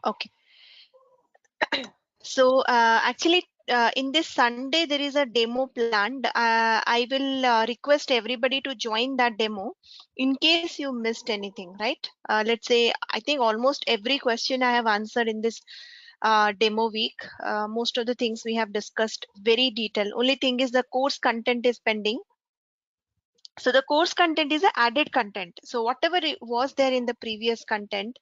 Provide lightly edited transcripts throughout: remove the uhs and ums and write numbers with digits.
Okay. So actually, in this Sunday there is a demo planned. I will request everybody to join that demo in case you missed anything, right? Let's say I think almost every question I have answered in this demo week. Most of the things we have discussed very detailed. Only thing is the course content is pending. So the course content is a added content. So whatever it was there in the previous content,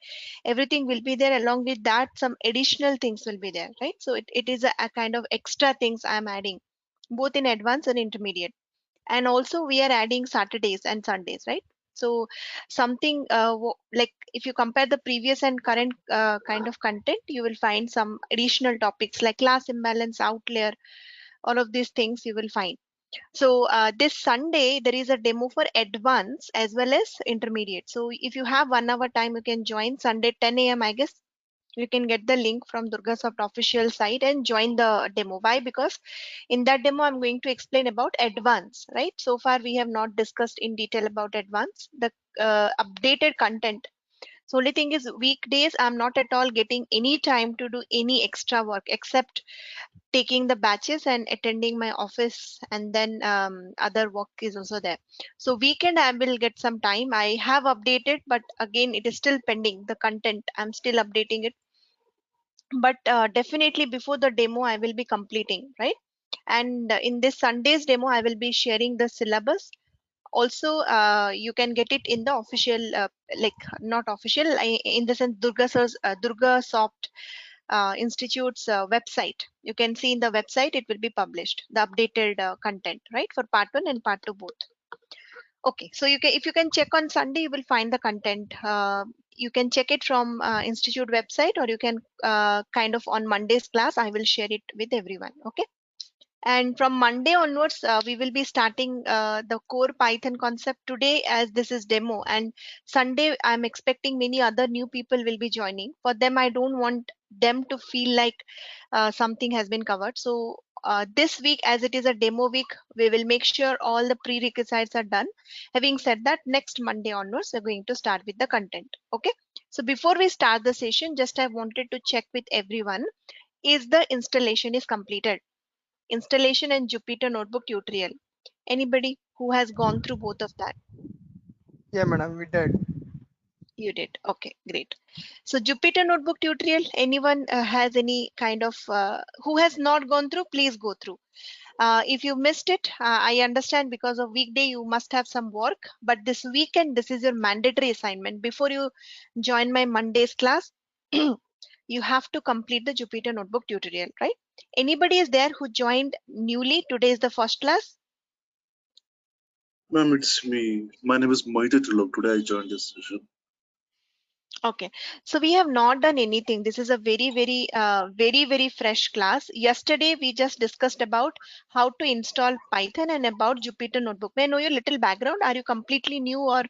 everything will be there. Along with that, some additional things will be there, right? So it is a kind of extra things I'm adding, both in advanced and intermediate. And also we are adding Saturdays and Sundays, right? So something like if you compare the previous and current kind of content, you will find some additional topics like class imbalance, outlier, all of these things you will find. So this Sunday there is a demo for advanced as well as intermediate. So if you have 1 hour time, you can join Sunday 10 a.m. I guess you can get the link from Durgasoft official site and join the demo. Why? Because in that demo I'm going to explain about advanced, right? So far we have not discussed in detail about advanced, the updated content. So only thing is weekdays I'm not at all getting any time to do any extra work except taking the batches and attending my office, and then other work is also there. So weekend I will get some time. I have updated, but again it is still pending. The content I'm still updating it, but definitely before the demo I will be completing, right? And in this Sunday's demo I will be sharing the syllabus. Also you can get it in the official like not official in the sense Durgasoft institute's website. You can see in the website it will be published, the updated content, right, for part 1 and part 2 both. Okay, so you can, if you can check on Sunday, you will find the content. You can check it from institute website, or you can kind of on Monday's class I will share it with everyone. Okay. And from Monday onwards, we will be starting the core Python concept today, as this is demo. And Sunday, I'm expecting many other new people will be joining. For them, I don't want them to feel like something has been covered. So this week, as it is a demo week, we will make sure all the prerequisites are done. Having said that, next Monday onwards, we're going to start with the content. Okay. So before we start the session, just I wanted to check with everyone, is the installation is completed? Installation and Jupyter Notebook tutorial. Anybody who has gone through both of that? Yeah, madam, we did. You did. Okay, great. So Jupyter Notebook tutorial, anyone has any kind of who has not gone through, please go through. If you missed it, I understand because of weekday you must have some work, but this weekend this is your mandatory assignment. Before you join my Monday's class, you have to complete the Jupyter Notebook tutorial, right? Anybody is there who joined newly? Today is the first class. Ma'am, it's me. My name is Mohit Tulok. Today I joined this session. Okay, so we have not done anything. This is a very fresh class. Yesterday we just discussed about how to install Python and about Jupyter Notebook. May I know your little background? Are you completely new, or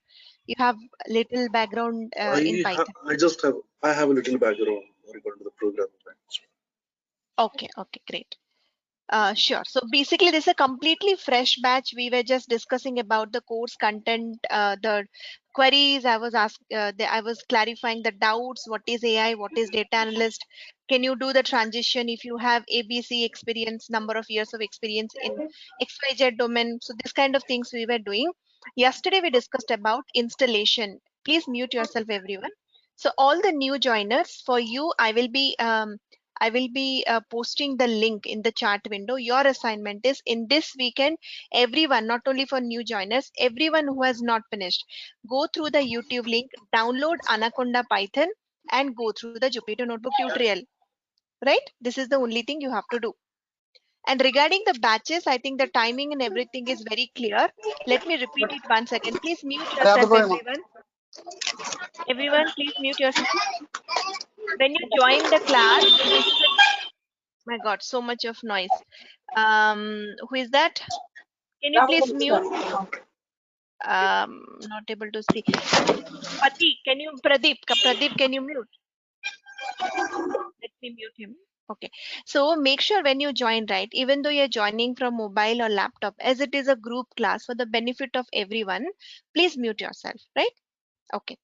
you have little background in Python? I have a little background regarding to the programming language. Okay, great. Sure. So basically, this is a completely fresh batch. We were just discussing about the course content, the queries. I was clarifying the doubts. What is AI? What is data analyst? Can you do the transition if you have ABC experience, number of years of experience in XYZ domain? So this kind of things we were doing. Yesterday we discussed about installation. Please mute yourself, everyone. So all the new joiners, for you, I will be posting the link in the chat window. Your assignment is in this weekend, everyone, not only for new joiners, everyone who has not finished, go through the YouTube link, download Anaconda Python and go through the Jupyter Notebook tutorial, right? This is the only thing you have to do. And regarding the batches, I think the timing and everything is very clear. Let me repeat it once again. Please mute yourself, everyone. Everyone, please mute yourself. When you join the class, this is a, my God, so much of noise. Who is that? Can you please mute? Not able to see. Pradeep, can you mute? Let me mute him. Okay. So make sure when you join, right, even though you're joining from mobile or laptop, as it is a group class for the benefit of everyone, please mute yourself, right? Okay.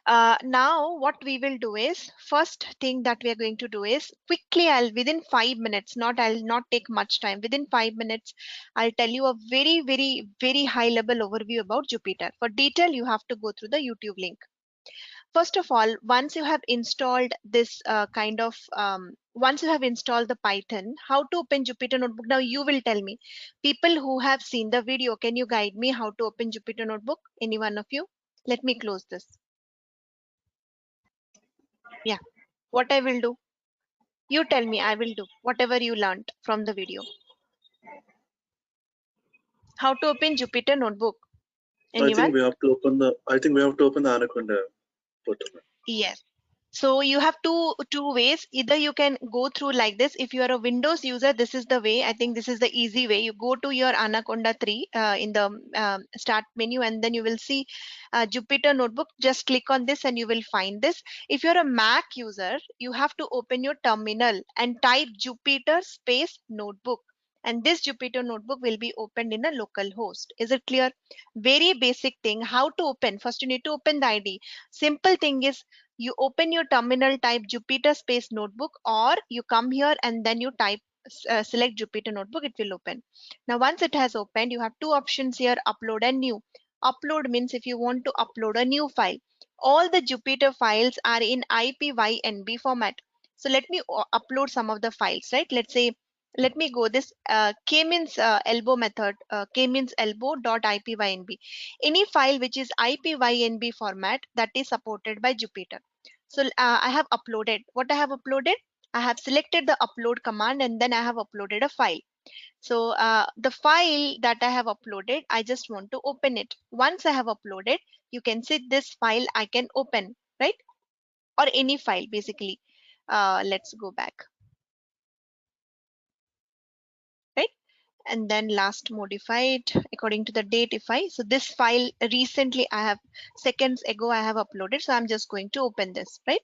Now what we will do is, first thing that we are going to do is quickly, within 5 minutes, I'll not take much time, within 5 minutes I'll tell you a very high level overview about Jupyter. For detail you have to go through the YouTube link. First of all, once you have installed this once you have installed the Python, how to open Jupyter Notebook? Now you will tell me. People who have seen the video, can you guide me how to open Jupyter Notebook? Any one of you? Let me close this. Yeah, what I will do? You tell me, I will do whatever you learned from the video. How to open Jupyter Notebook? I think Anyone? we have to open the Anaconda portal. Yes. So you have two ways. Either you can go through like this. If you are a Windows user, this is the way. I think this is the easy way. You go to your Anaconda 3 in the start menu, and then you will see Jupyter Notebook. Just click on this and you will find this. If you're a Mac user, you have to open your terminal and type Jupyter space notebook. And this Jupyter Notebook will be opened in a local host. Is it clear? Very basic thing. How to open? First, you need to open the ID. Simple thing is, you open your terminal, type Jupyter space notebook, or you come here and then you type select Jupyter Notebook, it will open. Now once it has opened, you have two options here, upload and new. Upload means if you want to upload a new file. All the Jupyter files are in IPYNB format. So let me upload some of the files, right? Let's say, let me go this k-means elbow method, k-means elbow.ipynb. Any file which is IPYNB format, that is supported by Jupyter. So I have uploaded. What I have uploaded? I have selected the upload command and then I have uploaded a file. So the file that I have uploaded, I just want to open it. Once I have uploaded, you can see this file I can open, right? Or any file basically. Let's go back. Right? And then last modified according to the date if so this file recently I have seconds ago I have uploaded, so I'm just going to open this, right?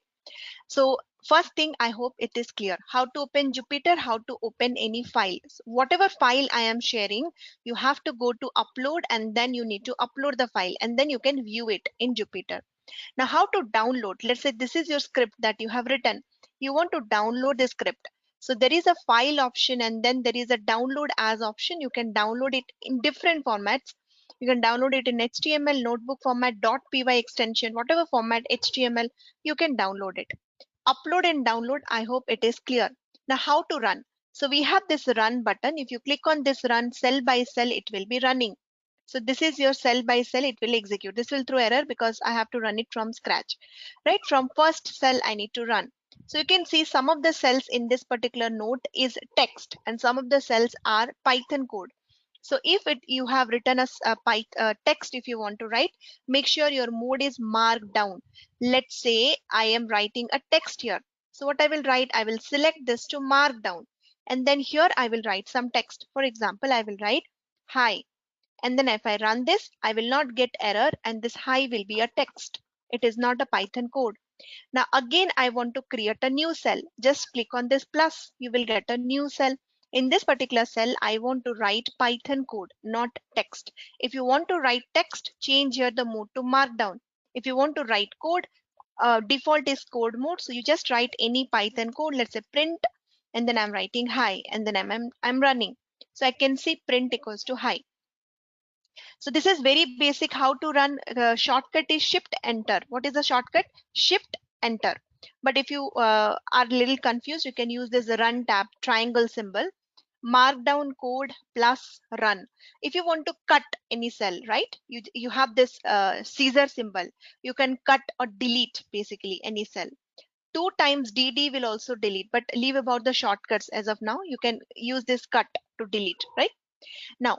So first thing, I hope it is clear how to open Jupyter, how to open any file. So whatever file I am sharing, you have to go to upload and then you need to upload the file and then you can view it in Jupyter. Now how to download? Let's say this is your script that you have written. You want to download the script. So there is a file option and then there is a download as option. You can download it in different formats. You can download it in HTML, notebook format, .py extension, whatever format HTML, you can download it. Upload and download, I hope it is clear. Now how to run? So we have this run button. If you click on this run cell by cell, it will be running. So this is your cell by cell, it will execute. This will throw error because I have to run it from scratch, right? From first cell I need to run. So you can see some of the cells in this particular note is text and some of the cells are Python code. So if you have written a text, if you want to write, make sure your mode is marked down. Let's say I am writing a text here. So what I will write, I will select this to mark down. And then here I will write some text. For example, I will write hi. And then if I run this, I will not get error and this hi will be a text. It is not a Python code. Now again, I want to create a new cell. Just click on this plus, you will get a new cell. In this particular cell, I want to write Python code, not text. If you want to write text, change here the mode to markdown. If you want to write code, default is code mode. So you just write any Python code, let's say print, and then I'm writing hi, and then I'm running. So I can see print equals to hi. So this is very basic how to run. Shortcut is shift enter. What is the shortcut? Shift enter. But if you are a little confused, you can use this run tab, triangle symbol, markdown code plus run. If you want to cut any cell, right? You have this scissor symbol. You can cut or delete basically any cell. 2 times DD will also delete, but leave about the shortcuts as of now. You can use this cut to delete, right? Now,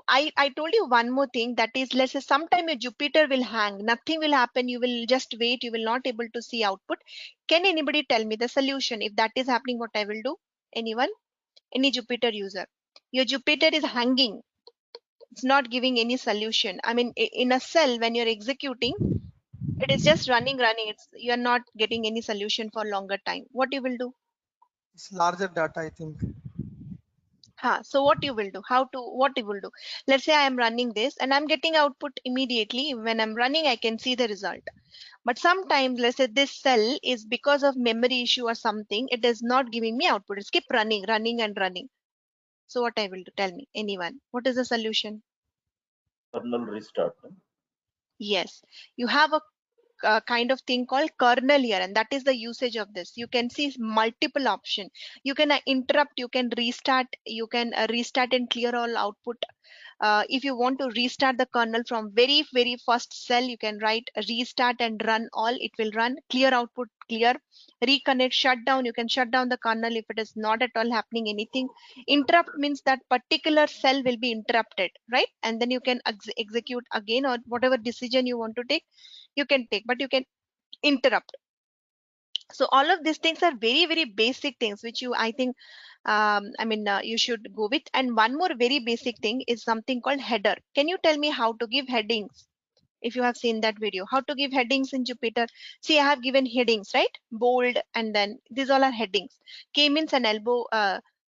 I told you one more thing, that is, let's say sometime your Jupyter will hang, nothing will happen, you will just wait, you will not able to see output. Can anybody tell me the solution? If that is happening, what I will do? Anyone? Any Jupyter user? Your Jupyter is hanging. It's not giving any solution. I mean, in a cell, when you're executing, it is just running. You're not getting any solution for longer time. What you will do? It's larger data, I think. So what you will do? What you will do? Let's say I am running this and I'm getting output immediately. When I'm running, I can see the result. But sometimes, let's say this cell is because of memory issue or something, it is not giving me output. It's keep running, running and running. So what I will do? Tell me, anyone. What is the solution? Kernel restart. Yes, you have a kind of thing called kernel here, and that is the usage of this. You can see multiple option. You can interrupt, you can restart, you can restart and clear all output. If you want to restart the kernel from very first cell, you can write restart and run all. It will run. Clear output, clear. Reconnect, shut down. You can shut down the kernel if it is not at all happening anything. Interrupt means that particular cell will be interrupted, right? And then you can execute again, or whatever decision you want to take, you can take, but you can interrupt. So all of these things are very basic things which you, I think, you should go with. And one more very basic thing is something called header. Can you tell me how to give headings? If you have seen that video, how to give headings in Jupyter. See, I have given headings, right? Bold, and then these all are headings. K means an elbow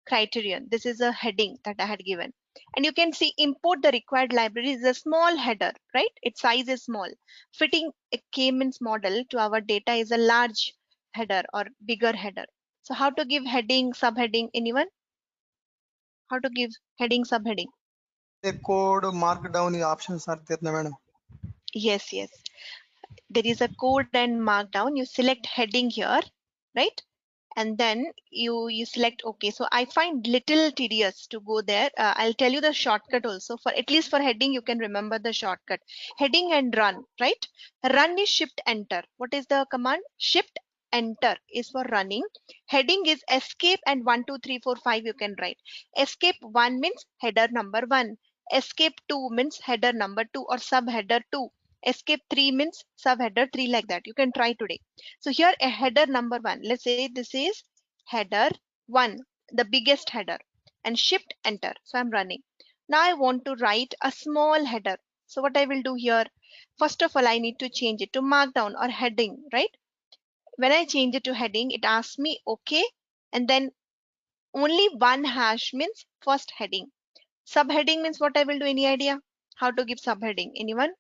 criterion. This is a heading that I had given. And you can see import the required library is a small header, right? Its size is small. Fitting a K-means model to our data is a large header or bigger header. So how to give heading, subheading, anyone? How to give heading, subheading? The code markdown options are there, madam. Yes. There is a code and markdown. You select heading here, right? And then you select OK. So I find little tedious to go there. I'll tell you the shortcut also. For at least for heading, you can remember the shortcut. Heading and run, right? Run is shift enter. What is the command? Shift enter is for running. Heading is escape and 1 2 3 4 5 you can write. Escape 1 means header number 1. Escape 2 means header number 2 or subheader 2. Escape 3 means subheader 3, like that. You can try today. So here a header number 1. Let's say this is header 1, the biggest header, and shift enter. So I'm running. Now I want to write a small header. So what I will do here, first of all, I need to change it to markdown or heading, right? When I change it to heading, it asks me OK, and then only one hash means first heading. Subheading means what I will do. Any idea how to give subheading? Anyone?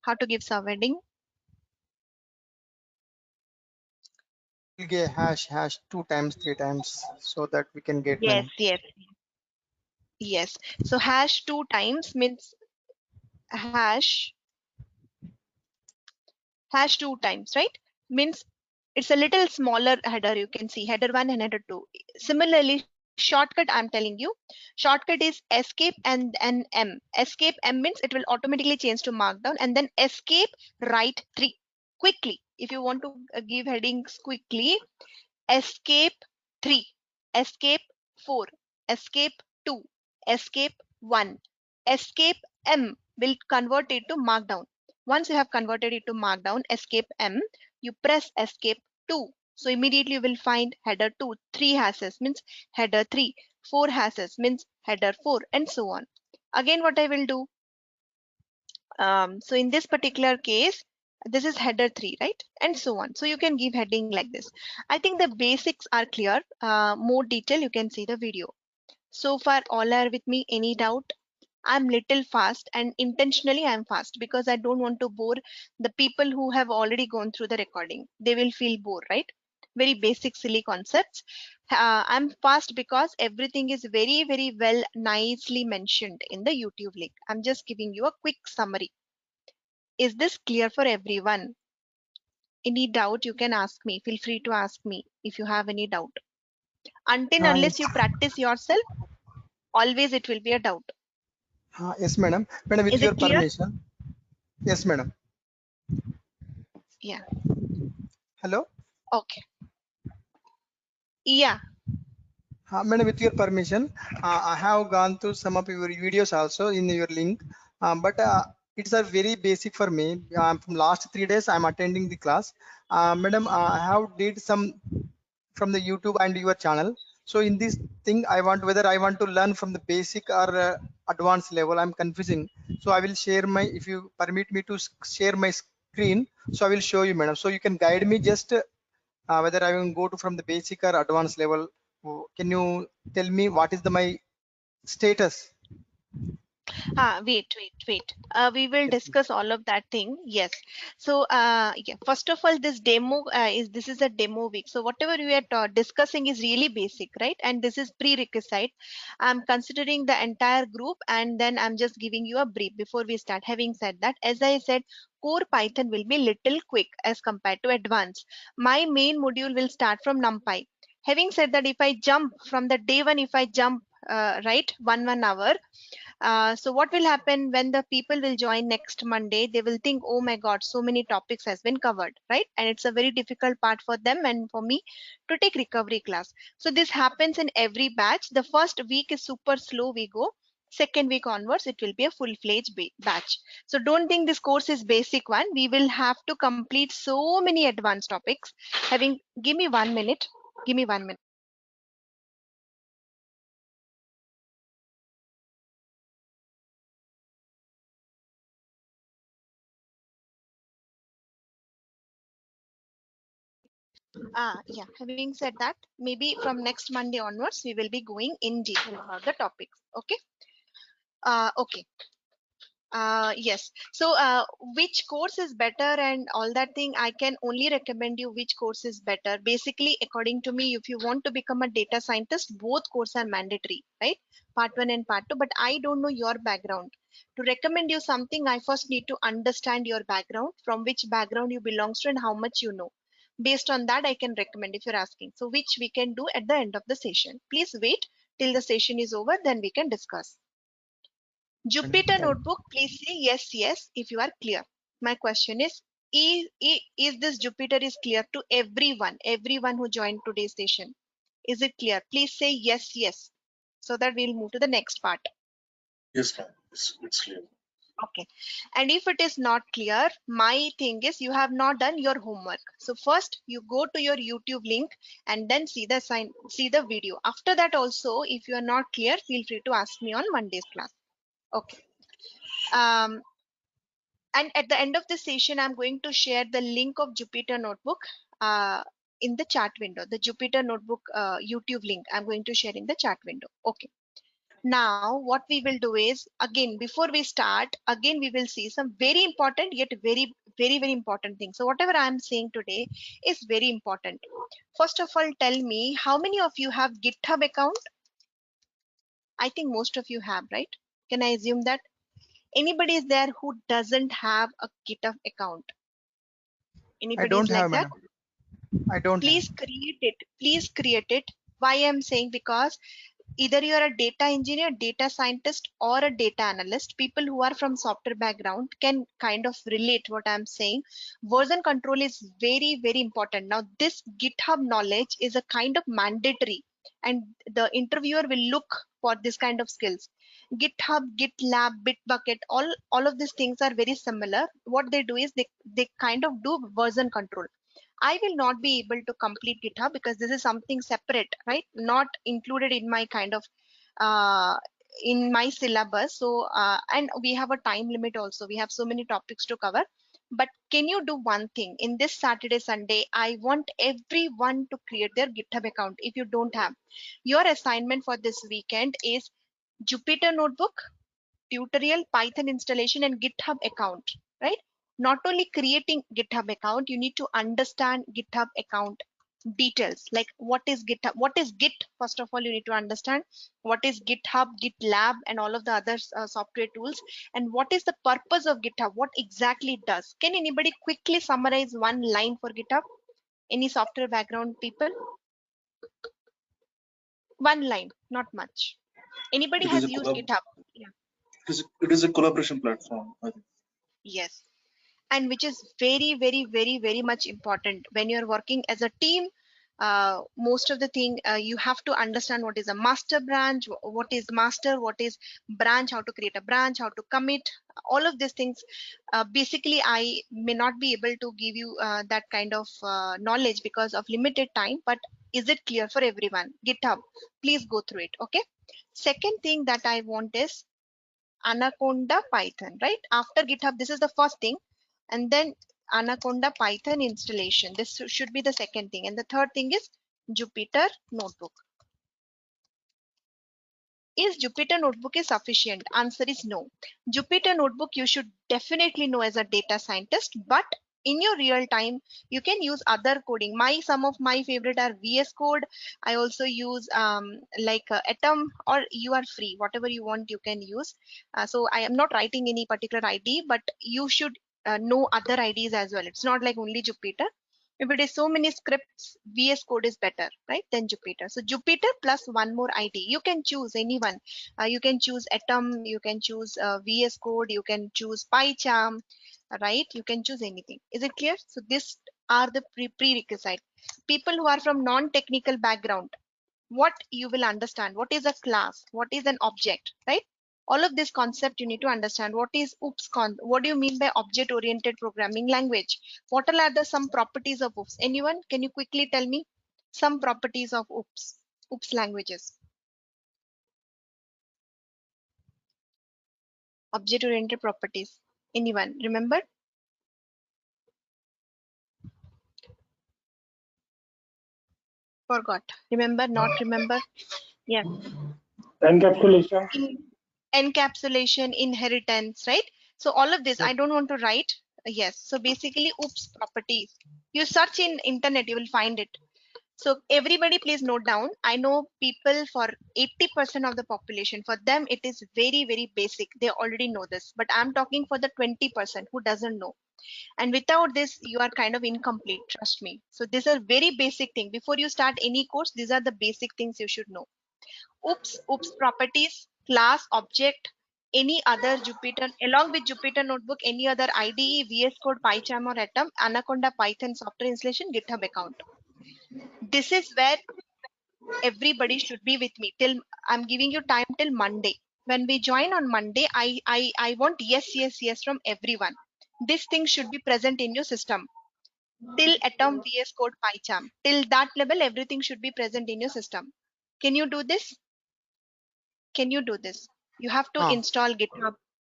How to give subheading? We'll get hash 2 times 3 times so that we can get, madam. Yes. So hash 2 times means hash 2 times, right? Means it's a little smaller header. You can see header 1 and header 2. Similarly, shortcut, I'm telling you, shortcut is escape and M. Escape M means it will automatically change to markdown, and then escape write 3 quickly. If you want to give headings quickly, escape 3, escape 4, escape 2, escape 1, escape M will convert it to markdown. Once you have converted it to markdown, escape M, you press escape 2. So immediately you will find header 2, 3 hashes means header 3, 4 hashes means header 4, and so on. Again, what I will do, so in this particular case, this is header 3, right? And so on. So you can give heading like this. I think the basics are clear. More detail, you can see the video. So far, all are with me. Any doubt? I'm little fast, and intentionally I'm fast because I don't want to bore the people who have already gone through the recording. They will feel bored, right? Very basic, silly concepts. I'm fast because everything is very well, nicely mentioned in the YouTube link. I'm just giving you a quick summary. Is this clear for everyone? Any doubt, you can ask me. Feel free to ask me if you have any doubt. Until unless you practice yourself, always it will be a doubt. Yes, madam. Madam, with Is your it clear? permission. Yes, madam. Yeah. Hello. Okay. Yeah. Madam, with your permission, I have gone through some of your videos also in your link, but it's a very basic for me. From last 3 days, I'm attending the class. Madam, I have did some from the YouTube and your channel. So in this thing, whether I want to learn from the basic or advanced level. I'm confusing. So I will share my, if you permit me to share my screen. So I will show you, madam. So you can guide me just whether I will go to from the basic or advanced level. Can you tell me what is my status? Wait. We will discuss all of that thing. Yes. So, yeah, first of all, this demo this is a demo week. So whatever we are discussing is really basic, right? And this is prerequisite. I'm considering the entire group, and then I'm just giving you a brief before we start. Having said that, as I said, core Python will be little quick as compared to advanced. My main module will start from NumPy. Having said that, if I jump from the day one, if I jump right 1 hour, so what will happen when the people will join next Monday? They will think, oh my God, so many topics has been covered, right? And it's a very difficult part for them and for me to take recovery class. So this happens in every batch. The first week is super slow. We go. Second week onwards, it will be a full-fledged batch. So don't think this course is basic one. We will have to complete so many advanced topics. Give me 1 minute. Give me 1 minute. Yeah, having said that, maybe from next Monday onwards, we will be going in detail about the topics. Okay. Okay. Yes. So, which course is better and all that thing, I can only recommend you which course is better. Basically, according to me, if you want to become a data scientist, both courses are mandatory, right? Part one and part two. But I don't know your background. To recommend you something, I first need to understand your background, from which background you belongs to, and how much you know. Based on that, I can recommend if you're asking. So, which we can do at the end of the session. Please wait till the session is over, then we can discuss. Jupyter Thank Notebook, please say yes if you are clear. My question is this Jupyter is clear to everyone who joined today's session? Is it clear? Please say yes, so that we'll move to the next part. Yes, ma'am. It's clear. Okay. And if it is not clear, my thing is you have not done your homework. So first you go to your YouTube link and then see the video. After that also, if you are not clear, feel free to ask me on Monday's class. Okay. Um, And at the end of the session, I'm going to share the link of Jupyter Notebook in the chat window. The Jupyter Notebook YouTube link I'm going to share in the chat window. Okay. Now, what we will do is, again, before we start, again, we will see some very important yet very important things. So whatever I'm saying today is very important. First of all, tell me how many of you have GitHub account? I think most of you have, right? Can I assume that? Anybody is there who doesn't have a GitHub account? I Anybody is don't like have, that? madam. I don't have. Please create it. Please create it. Why I'm saying, because either you are a data engineer, data scientist, or a data analyst, people who are from software background can kind of relate what I'm saying. Version control is very important. Now this GitHub knowledge is a kind of mandatory, and the interviewer will look for this kind of skills. GitHub, GitLab, Bitbucket, all of these things are very similar. What they do is they kind of do version control. I will not be able to complete GitHub because this is something separate, right? Not included in my kind of in my syllabus. So and we have a time limit also. We have so many topics to cover. But can you do one thing in this Saturday, Sunday? I want everyone to create their GitHub account. If you don't have, your assignment for this weekend is Jupyter Notebook, tutorial, Python installation, and GitHub account, right? Not only creating GitHub account, you need to understand GitHub account details, like what is GitHub, what is Git. First of all, you need to understand what is GitHub, GitLab, and all of the other software tools, and what is the purpose of GitHub, what exactly it does. Can anybody quickly summarize one line for GitHub? Any software background people? One line, not much. Anybody It is has a used GitHub? Yeah. it is a collaboration platform. I think. Yes. And which is very much important when you're working as a team. Most of the thing, you have to understand what is a master branch, what is master, what is branch, how to create a branch, how to commit, all of these things. Basically, I may not be able to give you that kind of knowledge because of limited time, but is it clear for everyone? GitHub, please go through it. Okay. Second thing that I want is Anaconda Python, right? After GitHub, this is the first thing, and then Anaconda Python installation. This should be the second thing. And the third thing is Jupyter Notebook. Is Jupyter Notebook is sufficient? Answer is no. Jupyter Notebook you should definitely know as a data scientist, but in your real time you can use other coding. Some of my favorite are VS Code. I also use Atom, or you are free, whatever you want you can use. So I am not writing any particular ID, but you should know other IDs as well. It's not like only Jupyter. If it is so many scripts, VS Code is better, right, than Jupyter. So Jupyter plus one more ID. You can choose anyone. You can choose Atom, you can choose VS Code, you can choose PyCharm, right? You can choose anything. Is it clear? So these are the prerequisite. People who are from non-technical background, what you will understand, what is a class, what is an object, right? All of this concept you need to understand. What is what do you mean by object oriented programming language? What are the some properties of OOPS? Anyone, can you quickly tell me some properties of OOPS languages? Object oriented properties, anyone remember? Forgot, remember, not remember? Yeah. Encapsulation. Encapsulation, inheritance, right? So all of this, I don't want to write. Yes, so basically OOPS properties, you search in internet, you will find it. So everybody please note down. I know people, for 80% of the population, for them it is very, very basic. They already know this, but I'm talking for the 20% who doesn't know. And without this, you are kind of incomplete, trust me. So these are very basic thing. Before you start any course, these are the basic things you should know. OOPS properties, class, object, any other Jupyter, along with Jupyter Notebook, any other IDE, VS Code, PyCharm or Atom, Anaconda, Python, software installation, GitHub account. This is where everybody should be with me till I'm giving you time till Monday. When we join on Monday, I want yes from everyone. This thing should be present in your system. Till Atom, VS Code, PyCharm, till that level, everything should be present in your system. Can you do this? Can you do this? You have to install GitHub,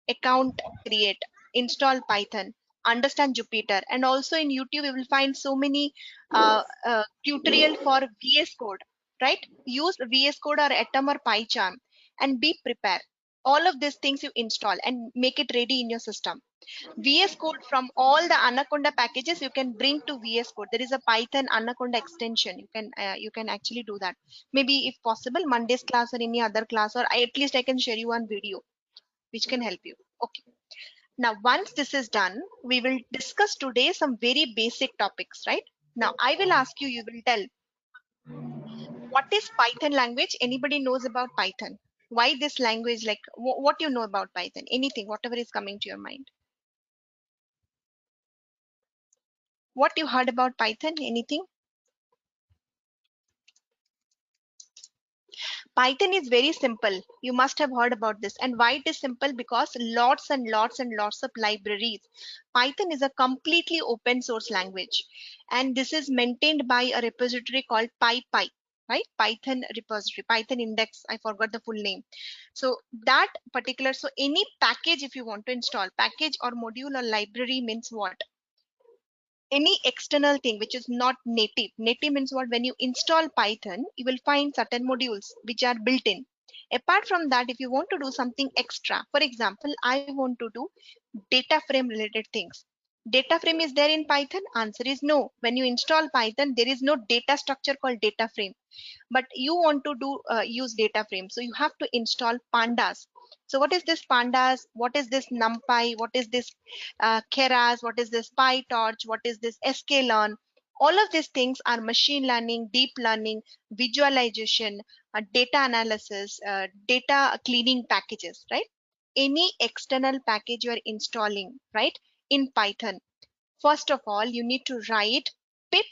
account create, install Python, understand Jupyter, and also in YouTube you will find so many tutorial for VS Code, right? Use VS Code or Atom or PyCharm and be prepared. All of these things you install and make it ready in your system. VS Code, from all the Anaconda packages you can bring to VS Code. There is a Python Anaconda extension. You can actually do that. Maybe if possible, Monday's class or any other class, or at least I can share you one video which can help you. Okay. Now, once this is done, we will discuss today some very basic topics, right? Now, I will ask you, you will tell, what is Python language? Anybody knows about Python? Why this language? Like, what you know about Python? Anything, whatever is coming to your mind. What you heard about Python? Anything? Python is very simple. You must have heard about this. And why it is simple? Because lots and lots and lots of libraries. Python is a completely open source language. And this is maintained by a repository called PyPy, right? Python repository, Python index. I forgot the full name. So that particular, so any package, if you want to install, package or module or library means what? Any external thing which is not native. Native means what? When you install Python, you will find certain modules which are built in. Apart from that, if you want to do something extra, for example, I want to do data frame related things. Data frame is there in Python? Answer is no. When you install Python, there is no data structure called data frame, but you want to do use data frame, so you have to install pandas. So what is this pandas? What is this NumPy? What is this Keras? What is this PyTorch? What is this sklearn? All of these things are machine learning, deep learning, visualization, data analysis, data cleaning packages, right? Any external package you are installing, right, in Python, first of all you need to write pip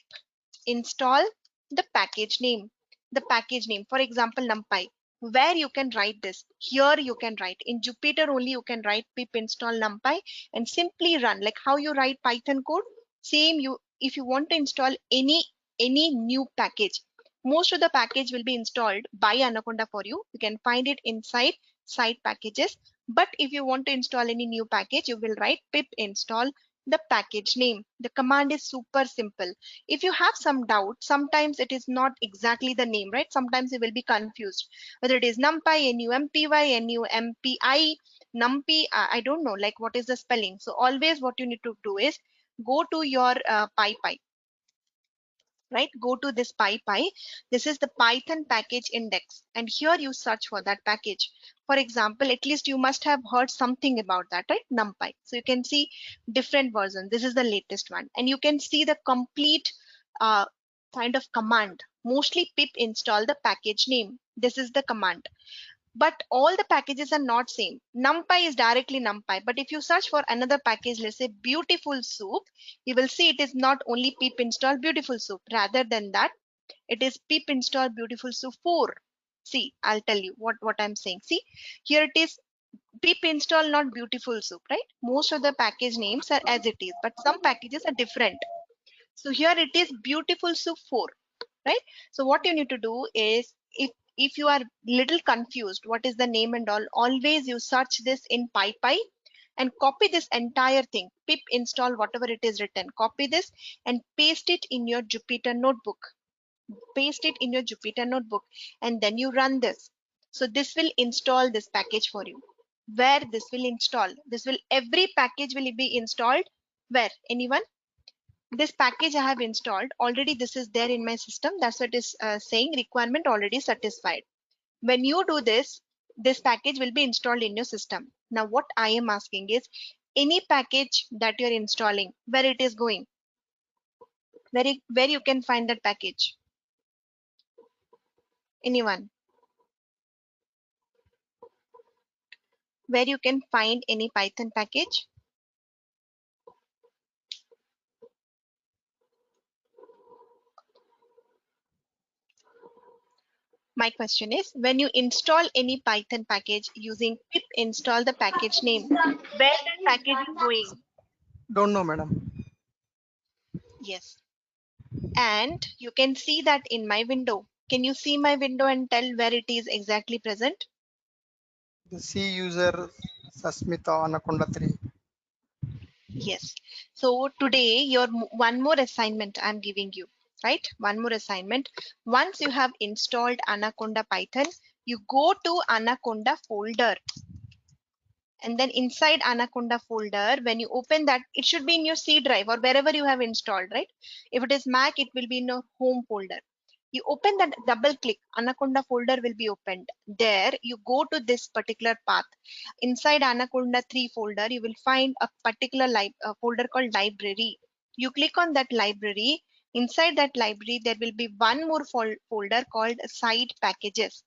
install the package name. The package name, for example, NumPy. Where you can write this? Here you can write. In Jupyter only you can write pip install NumPy and simply run. Like how you write Python code, same you, if you want to install any new package, most of the package will be installed by Anaconda for you. You can find it inside site packages. But if you want to install any new package, you will write pip install the package name. The command is super simple. If you have some doubt, sometimes it is not exactly the name, right? Sometimes you will be confused whether it is numpy, numpy, numpi, numpy. I don't know, like what is the spelling. So always what you need to do is go to your PyPy, right? Go to this PyPy. This is the Python package index, and here you search for that package. For example, at least you must have heard something about that, right? NumPy. So you can see different versions. This is the latest one, and you can see the complete uh, kind of command. Mostly pip install the package name. This is the command. But all the packages are not same. NumPy is directly NumPy, but if you search for another package, let's say Beautiful Soup, you will see it is not only pip install Beautiful Soup. Rather than that, it is pip install Beautiful Soup 4. See, I'll tell you what I'm saying. See, here it is pip install not Beautiful Soup, right? Most of the package names are as it is, but some packages are different. So here it is Beautiful Soup 4, right? So what you need to do is, if you are little confused what is the name and all, always you search this in PyPy and copy this entire thing, pip install whatever it is written, copy this and paste it in your Jupyter notebook. Paste it in your Jupyter notebook, and then you run this. So this will install this package for you. Where this will install, this will, every package will be installed where? Anyone? This package I have installed already. This is there in my system. That's what is saying requirement already satisfied. When you do this, this package will be installed in your system. Now what I am asking is, any package that you're installing, where it is going, where you can find that package? Anyone? Where you can find any Python package? My question is, when you install any Python package using pip install the package name, where that package is going? Don't know, madam. Yes. And you can see that in my window. Can you see my window and tell where it is exactly present? The C user Sasmita Anaconda 3. Yes. So today your one more assignment I'm giving you, right? One more assignment. Once you have installed Anaconda Python, you go to Anaconda folder. And then inside Anaconda folder, when you open that, it should be in your C drive or wherever you have installed, right? If it is Mac, it will be in your home folder. You open that, double click, Anaconda folder will be opened. There you go to this particular path. Inside Anaconda 3 folder, you will find a particular folder called library. You click on that library. Inside that library, there will be one more folder called side packages.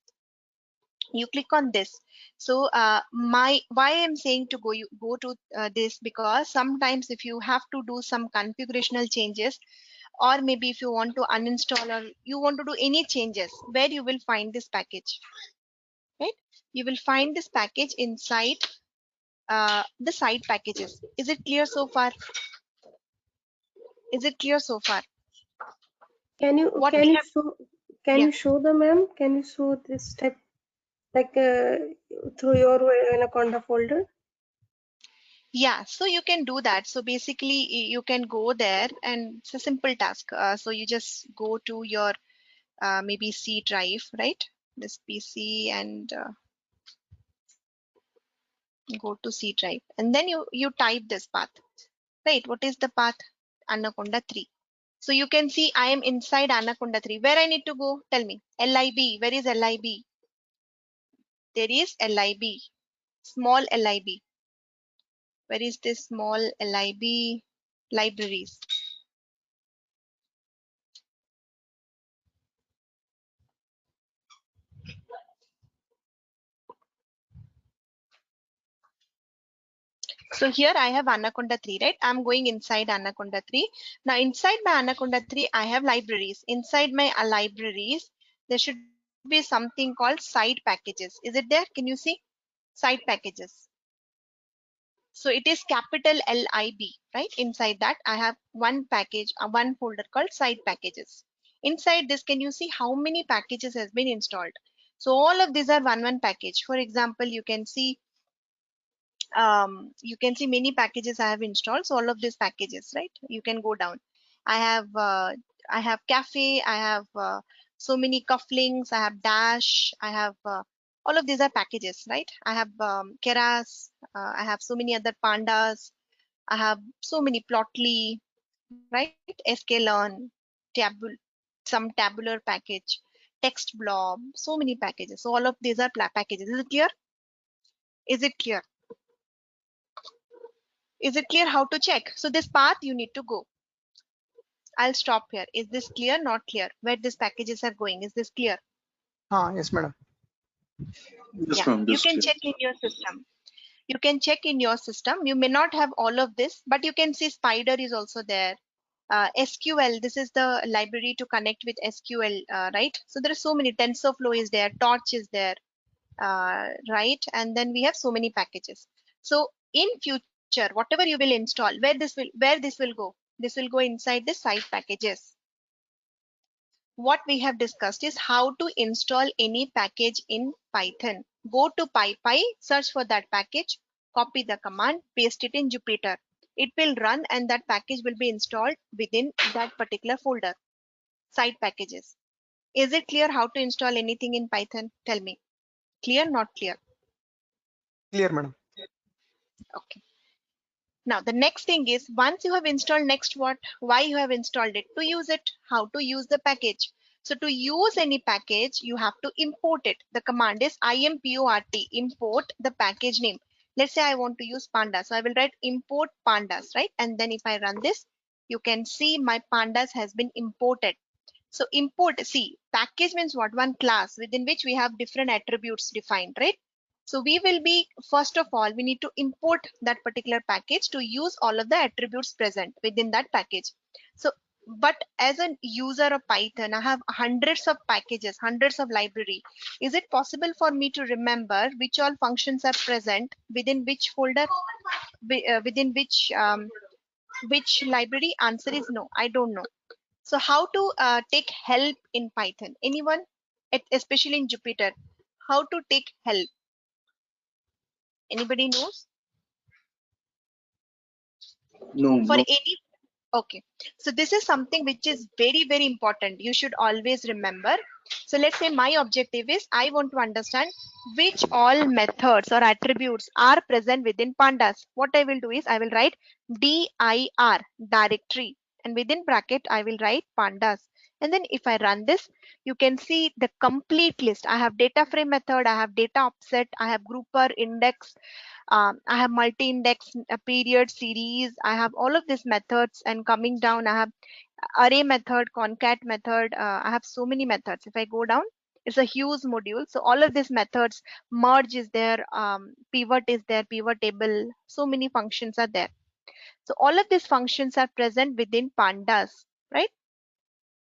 You click on this. So why I'm saying to go to this, because sometimes if you have to do some configurational changes, or maybe if you want to uninstall or you want to do any changes, where you will find this package, right? You will find this package inside the side packages. Is it clear so far? Is it clear so far? Can you What can we you have, show can yeah. you show the ma'am? Can you show this step like through your Anaconda folder? Yeah, so you can do that. So basically you can go there and it's a simple task. So you just go to your maybe C drive, right? This PC, and go to C drive, and then you type this path, right? What is the path? Anaconda 3. So you can see I am inside Anaconda 3. Where I need to go? Tell me. LIB. Where is LIB? There is LIB. Small LIB. Where is this small LIB? Libraries. So here I have Anaconda 3, right? I'm going inside Anaconda 3. Now inside my Anaconda 3, I have libraries. Inside my libraries, there should be something called side packages. Is it there? Can you see? Side packages. So it is capital LIB, right? Inside that, I have one package, one folder called side packages. Inside this, can you see how many packages has been installed? So all of these are one package. For example, you can see You can see many packages I have installed. So all of these packages, right? You can go down. I have Cafe. I have so many cufflinks. I have Dash. I have all of these are packages, right? I have Keras. I have so many other pandas. I have so many Plotly, right? sklearn, tabul, some tabular package, text blob, so many packages. So all of these are packages. Is it clear? Is it clear? Is it clear how to check? So this path you need to go. I'll stop here. Is this clear? Not clear. Where these packages are going? Is this clear? Yes, madam. Yes, Yeah. ma'am. You This can clear. check in your system. You can check in your system. You may not have all of this, but you can see Spider is also there. SQL, this is the library to connect with SQL, right? So there are so many. TensorFlow is there. Torch is there, right? And then we have so many packages. So in future, whatever you will install, where this will go? This will go inside the site packages. What we have discussed is how to install any package in Python. Go to PyPy, search for that package, copy the command, paste it in Jupyter. It will run and that package will be installed within that particular folder. Site packages. Is it clear how to install anything in Python? Tell me. Clear, not clear? Clear, madam. Okay. Now the next thing is, once you have installed, next what? Why you have installed it? To use it. How to use the package? So to use any package, you have to import it. The command is import, import the package name. Let's say I want to use pandas. So I will write import pandas, right? And then if I run this, you can see my pandas has been imported. So import, see, package means what? One class within which we have different attributes defined, right? So we will be, first of all, we need to import that particular package to use all of the attributes present within that package. So, but as a user of Python, I have hundreds of packages, hundreds of library. Is it possible for me to remember which all functions are present within which folder, within which library? Answer is no, I don't know. So how to take help in Python? Anyone, especially in Jupyter, how to take help? Anybody knows? No, For no. any, okay. So this is something which is very, very important. You should always remember. So let's say my objective is I want to understand which all methods or attributes are present within pandas. What I will do is I will write dir, directory, and within bracket I will write pandas. And then if I run this, you can see the complete list. I have data frame method, I have data offset, I have grouper, index, I have multi-index, period, series. I have all of these methods, and coming down, I have array method, concat method. I have so many methods. If I go down, it's a huge module. So all of these methods, merge is there, pivot is there, pivot table. So many functions are there. So all of these functions are present within pandas, right?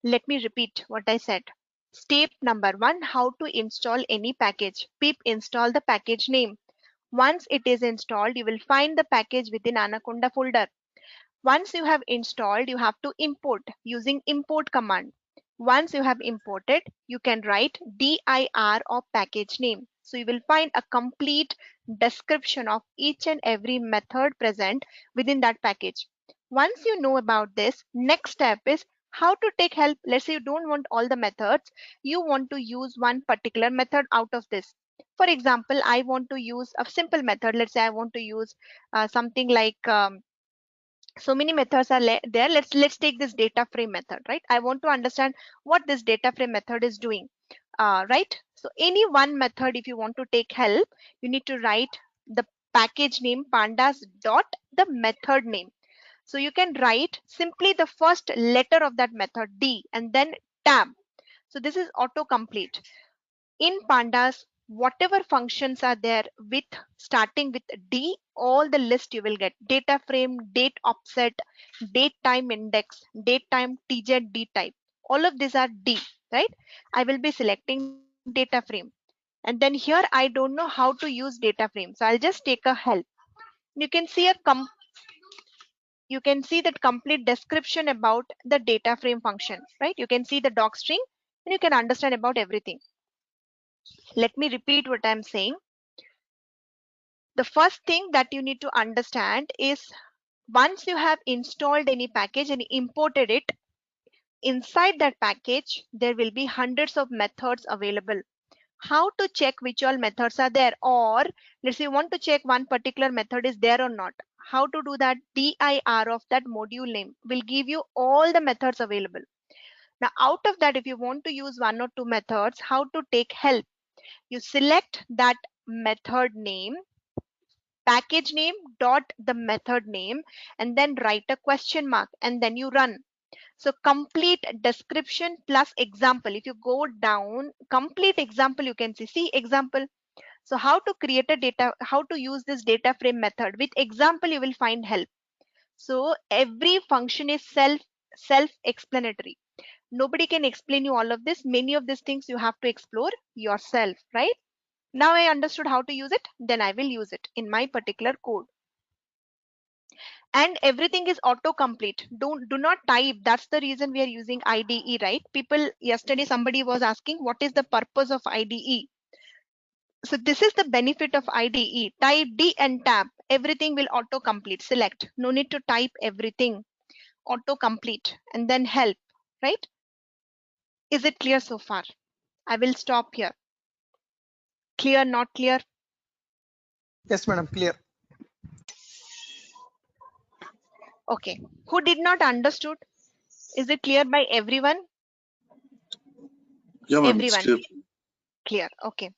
Let me repeat what I said. Step number 1, how to install any package. Pip install the package name. Once it is installed, you will find the package within Anaconda folder. Once you have installed, you have to import using import command. Once you have imported, you can write dir of package name. So you will find a complete description of each and every method present within that package. Once you know about this, next step is how to take help. Let's say you don't want all the methods, you want to use one particular method out of this. For example, I want to use a simple method. Let's say I want to use something like so many methods are there. Let's take this data frame method, right? I want to understand what this data frame method is doing, right? So any one method, if you want to take help, you need to write the package name pandas dot the method name. So you can write simply the first letter of that method, D, and then tab. So this is autocomplete. In pandas, whatever functions are there with starting with D, all the list you will get: data frame, date offset, date time index, date time, tz, d type. All of these are D, right? I will be selecting data frame, and then here I don't know how to use data frame, so I'll just take a help. You can see you can see that complete description about the data frame function, right? You can see the doc string and you can understand about everything. Let me repeat what I'm saying. The first thing that you need to understand is once you have installed any package and imported it, inside that package, there will be hundreds of methods available. How to check which all methods are there, or let's say you want to check one particular method is there or not. How to do that? dir of that module name will give you all the methods available. Now out of that, if you want to use one or two methods, how to take help? You select that method name, package name dot the method name, and then write a question mark, and then you run. So complete description plus example. If you go down, complete example, you can see example. So how to create a data, how to use this data frame method with example, you will find help. So every function is self-explanatory. Nobody can explain you all of this. Many of these things you have to explore yourself, right? Now I understood how to use it, then I will use it in my particular code. And everything is autocomplete. Do not type. That's the reason we are using IDE, right? People, yesterday somebody was asking what is the purpose of IDE. So this is the benefit of IDE. Type D and tab. Everything will autocomplete. Select. No need to type everything. Autocomplete and then help, right? Is it clear so far? I will stop here. Clear, not clear? Yes, madam, clear. Okay. Who did not understood? Is it clear by everyone? Yeah, ma'am, it's Everyone. clear. Clear. Okay.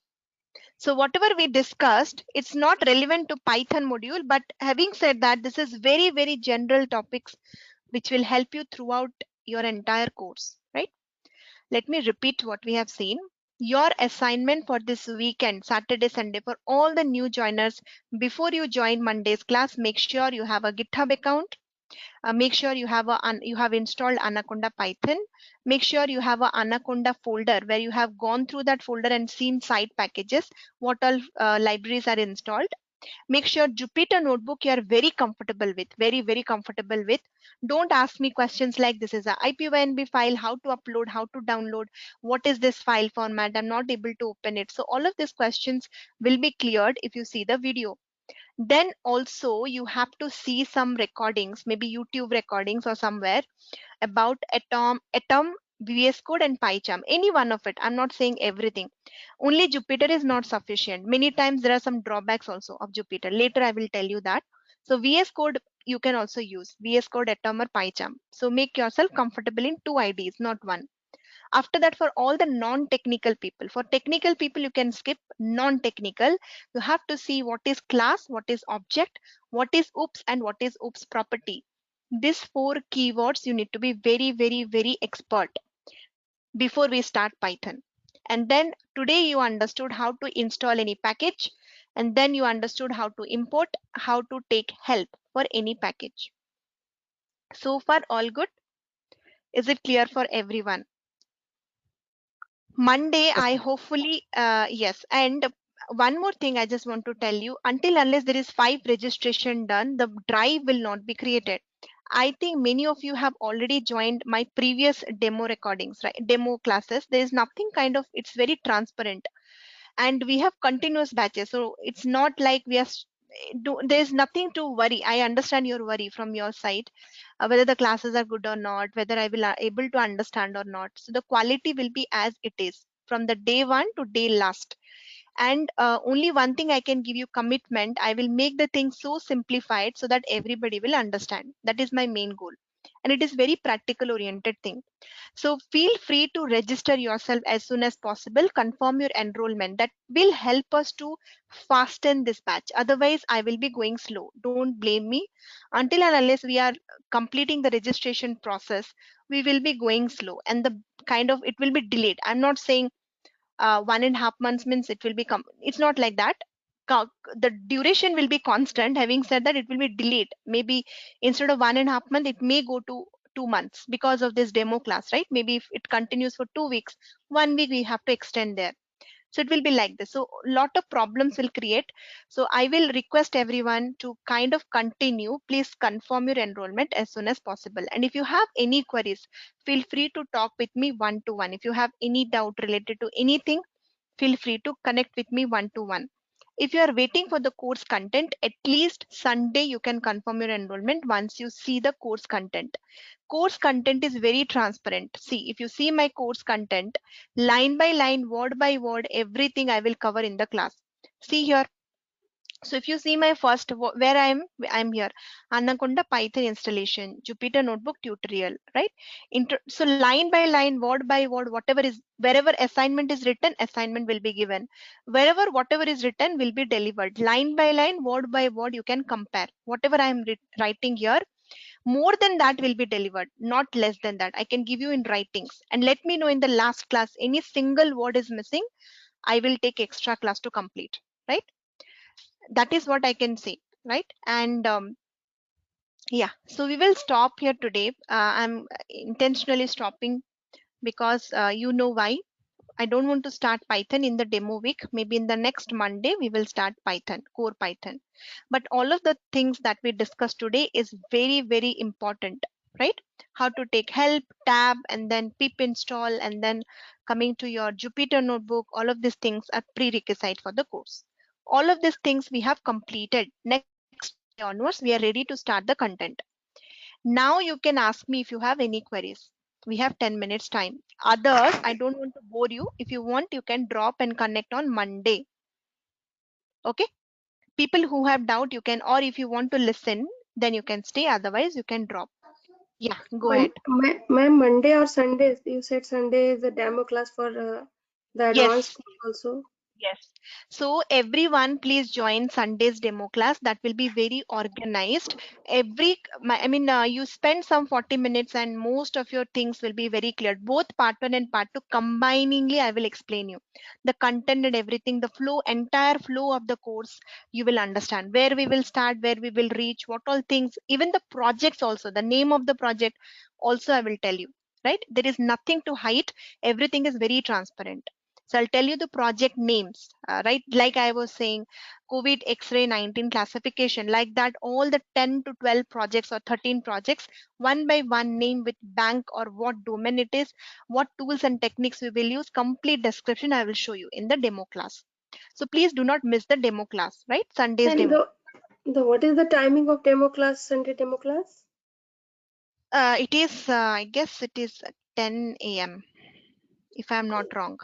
So whatever we discussed, it's not relevant to Python module, but having said that, this is very, very general topics which will help you throughout your entire course, right? Let me repeat what we have seen. Your assignment for this weekend, Saturday, Sunday, for all the new joiners, before you join Monday's class, make sure you have a GitHub account. Make sure you have installed Anaconda Python. Make sure you have a Anaconda folder where you have gone through that folder and seen side packages, what all libraries are installed. Make sure Jupyter Notebook you are very comfortable with, very comfortable with. Don't ask me questions like this is a IPYNB file, how to upload, how to download, what is this file format, I'm not able to open it. So all of these questions will be cleared if you see the video. Then also you have to see some recordings, maybe YouTube recordings or somewhere about Atom, VS Code and PyCharm, any one of it. I'm not saying everything. Only Jupyter is not sufficient. Many times there are some drawbacks also of Jupyter. Later I will tell you that. So VS Code you can also use, VS Code, Atom or PyCharm. So make yourself comfortable in 2 IDs, not one. After that, for all the non-technical people, for technical people you can skip. Non-technical, you have to see what is class, what is object, what is oops, and what is oops property. These 4 keywords you need to be very expert before we start Python. And then today you understood how to install any package, and then you understood how to import, how to take help for any package. So far all good? Is it clear for everyone? Monday, I hopefully, yes. And one more thing I just want to tell you, until unless there is 5 registration done, the drive will not be created. I think many of you have already joined my previous demo recordings, right? Demo classes. There is nothing kind of, it's very transparent. And we have continuous batches. So it's not like we are, there's nothing to worry. I understand your worry from your side, whether the classes are good or not, whether I will able to understand or not. So the quality will be as it is from the day 1 to day last. And only one thing I can give you commitment, I will make the thing so simplified so that everybody will understand. That is my main goal. And it is very practical oriented thing. So feel free to register yourself as soon as possible, confirm your enrollment. That will help us to fasten this batch. Otherwise, I will be going slow. Don't blame me. Until and unless we are completing the registration process, we will be going slow and the kind of, it will be delayed. I'm not saying 1.5 months means it will become, it's not like that. The duration will be constant. Having said that, it will be delayed. Maybe instead of 1.5 months, it may go to 2 months because of this demo class, right? Maybe if it continues for 2 weeks, 1 week we have to extend there. So it will be like this. So a lot of problems will create. So I will request everyone to kind of continue. Please confirm your enrollment as soon as possible. And if you have any queries, feel free to talk with me one-to-one. If you have any doubt related to anything, feel free to connect with me one-to-one. If you are waiting for the course content, at least Sunday you can confirm your enrollment once you see the course content. Course content is very transparent. See, if you see my course content, line by line, word by word, everything I will cover in the class. See here. So if you see my first, where I'm here, Anaconda Python installation, Jupyter Notebook tutorial, right? So line by line, word by word, whatever is, wherever assignment is written, assignment will be given. Wherever whatever is written will be delivered. Line by line, word by word, you can compare. Whatever I'm writing here, more than that will be delivered, not less than that. I can give you in writings. And let me know in the last class, any single word is missing, I will take extra class to complete, right? That is what I can say, right? And yeah, so we will stop here today. I'm intentionally stopping because you know why. I don't want to start Python in the demo week. Maybe in the next Monday we will start Python, core Python. But all of the things that we discussed today is very, very important, right? How to take help, tab, and then pip install, and then coming to your Jupyter notebook. All of these things are prerequisite for the course. All of these things we have completed. Next day onwards, we are ready to start the content. Now you can ask me if you have any queries. We have 10 minutes time. Others, I don't want to bore you. If you want, you can drop and connect on Monday. Okay? People who have doubt, you can, or if you want to listen, then you can stay. Otherwise, you can drop. Yeah, go ahead. Ma'am, Monday or Sunday? You said Sunday is a demo class for the advanced Yes. course also. Yes. So everyone, please join Sunday's demo class. That will be very organized. You spend some 40 minutes and most of your things will be very clear. Both part 1 and part 2 combiningly, I will explain you the content and everything, the flow, entire flow of the course. You will understand where we will start, where we will reach, what all things, even the projects also, the name of the project also I will tell you, right? There is nothing to hide. Everything is very transparent. So I'll tell you the project names, right? Like I was saying, COVID X-ray 19 classification, like that, all the 10 to 12 projects or 13 projects, one by one name with bank or what domain it is, what tools and techniques we will use, complete description I will show you in the demo class. So please do not miss the demo class, right? Sunday's And demo. the what is the timing of demo class, Sunday demo class? It is, I guess it is 10 a.m. if I'm not wrong.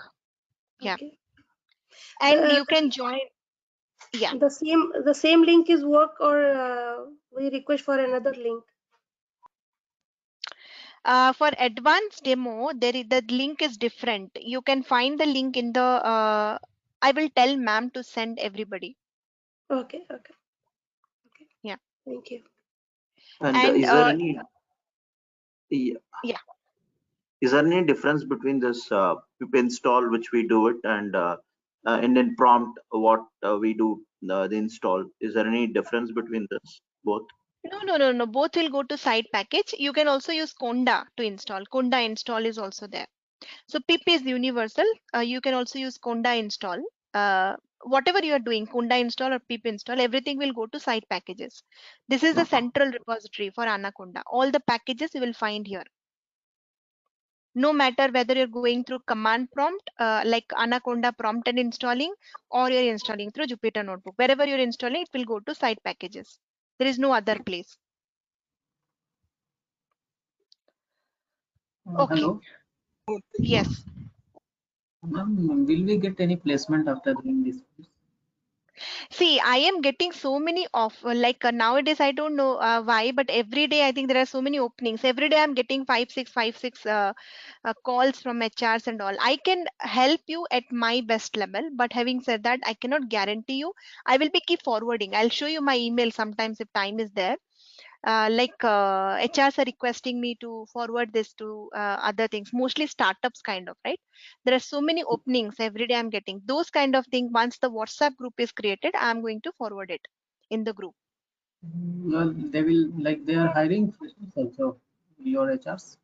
Yeah. Okay. And you can join. Yeah. The same link is work, or we request for another link? For advanced demo, the link is different. You can find the link in the. I will tell ma'am to send everybody. Okay. Yeah. Thank you. And And is there any yeah. is there any difference between this pip install which we do it and in prompt what we do the install? Is there any difference between this both? No. Both will go to side package. You can also use Conda to install. Conda install is also there. So pip is universal. You can also use Conda install. Whatever you are doing, Conda install or pip install, everything will go to side packages. This is the central repository for Anaconda. All the packages you will find here. No matter whether you're going through command prompt, like Anaconda prompt and installing, or you're installing through Jupyter Notebook. Wherever you're installing, it will go to side packages. There is no other place. Okay. Hello. Yes. Ma'am, will we get any placement after doing this course? See, I am getting so many nowadays, I don't know why, but every day I think there are so many openings. Every day I'm getting five, six calls from HRs and all. I can help you at my best level, but having said that, I cannot guarantee you. I will be keep forwarding. I'll show you my email sometimes if time is there. HRs are requesting me to forward this to other things, mostly startups kind of, right? There are so many openings every day I'm getting those kind of things. Once the WhatsApp group is created, I'm going to forward it in the group. Well, they will, like, they are hiring freshers also, your HRs?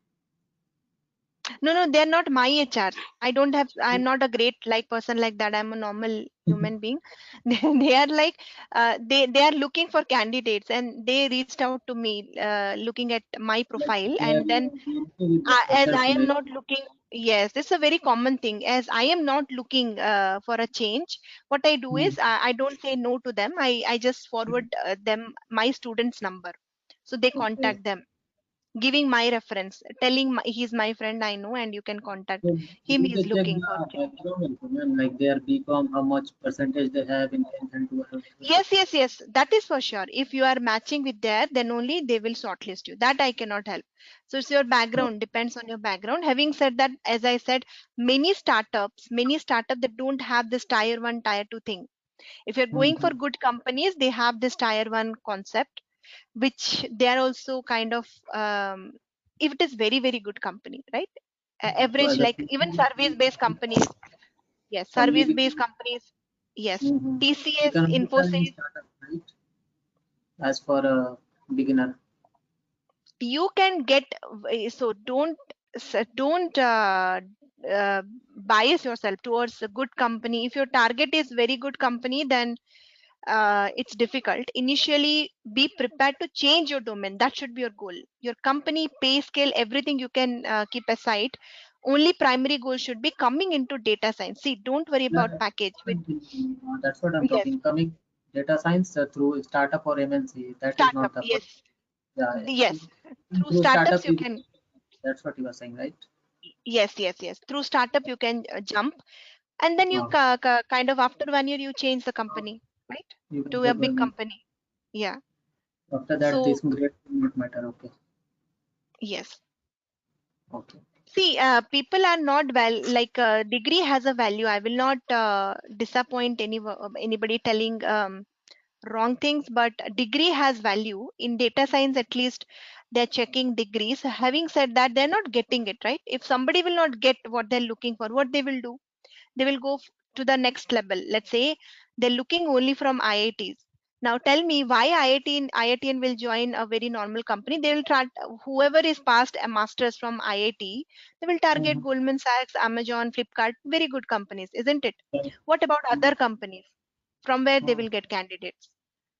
No, they're not my HR. I'm not a great like person like that. I'm a normal human being. They are like, they are looking for candidates, and they reached out to me, looking at my Like profile, they are and then okay with the as freshers, I am like not looking, yes, this is a very common thing. As I am not looking for a change, what I do is I don't say no to them. I just forward them my student's number, so they okay. contact them, giving my reference, telling he's my friend, I know, and you can contact So him. do He's they check looking for the change. background information, like their BCom, how much percentage they have in 10th and 12th? Yes, that is for sure. If you are matching with there, then only they will shortlist you. That I cannot help. So it's your background, depends on your background. Having said that, as I said, many startups that don't have this tier one, tier two thing. If you're going for good companies, they have this tier one concept, which they are also kind of, if it is very, very good company, right? So Average, the like even people service-based companies. Yes, only service-based companies. Yes, you TCS, can only try in Infosys. startup, right? As for a beginner. You can get, so don't bias yourself towards a good company. If your target is very good company, then it's difficult. Initially, be prepared to change your domain. That should be your goal. Your company pay scale, everything you can keep aside. Only primary goal should be coming into data science. See, don't worry Yeah, about package with, that's what I'm yes, talking. Coming data science through startup or MNC, that is startup. not the first. Yes, Yeah, yes, through through startups startup you you can, that's what you were saying, right? yes, through startup you can jump, and then you No, kind of after 1 year you change the company, right, you can to a get big one year. company. Yeah. After that, So this grade will not matter. Okay. yes. Okay. See, people are not well, like degree has a value. I will not disappoint anybody telling wrong things, but degree has value. In data science, at least they're checking degrees. Having said that, they're not getting it, right? If somebody will not get what they're looking for, what they will do? They will go to the next level. Let's say they're looking only from IITs. Now tell me why IITian will join a very normal company. They will try, whoever is past a master's from IIT, they will target Goldman Sachs, Amazon, Flipkart, very good companies, isn't it? What about other companies? From where they will get candidates?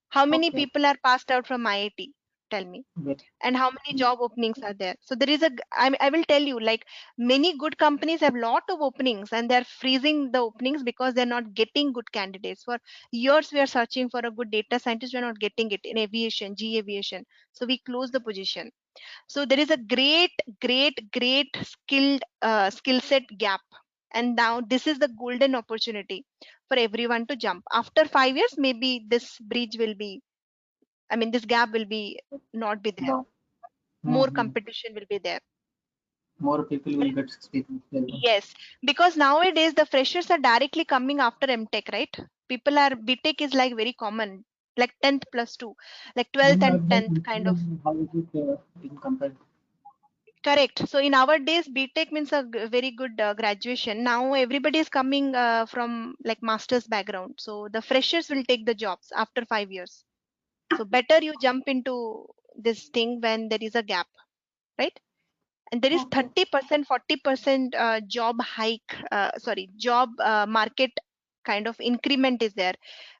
How many Okay. people are passed out from IIT? Tell me. Good. And how many job openings are there? So there is I will tell you, like many good companies have lot of openings, and they're freezing the openings because they're not getting good candidates. For years we are searching for a good data scientist, we're not getting it in aviation, G aviation, so we close the position. So there is a great skilled skill set gap, and now this is the golden opportunity for everyone to jump. After 5 years, maybe this bridge will be, I mean, this gap will be not be there. Wow. More competition will be there. More people will get experience. Yes, because nowadays the freshers are directly coming after MTech, right? People are, BTech is like very common, like 10th plus 2, like 12th and 10th kind of. How is it in comparison? Correct. So in our days, BTech means a very good graduation. Now everybody is coming from like master's background. So the freshers will take the jobs after 5 years. So better you jump into this thing when there is a gap, right? And there is 30%, 40% job hike, job market kind of increment is there,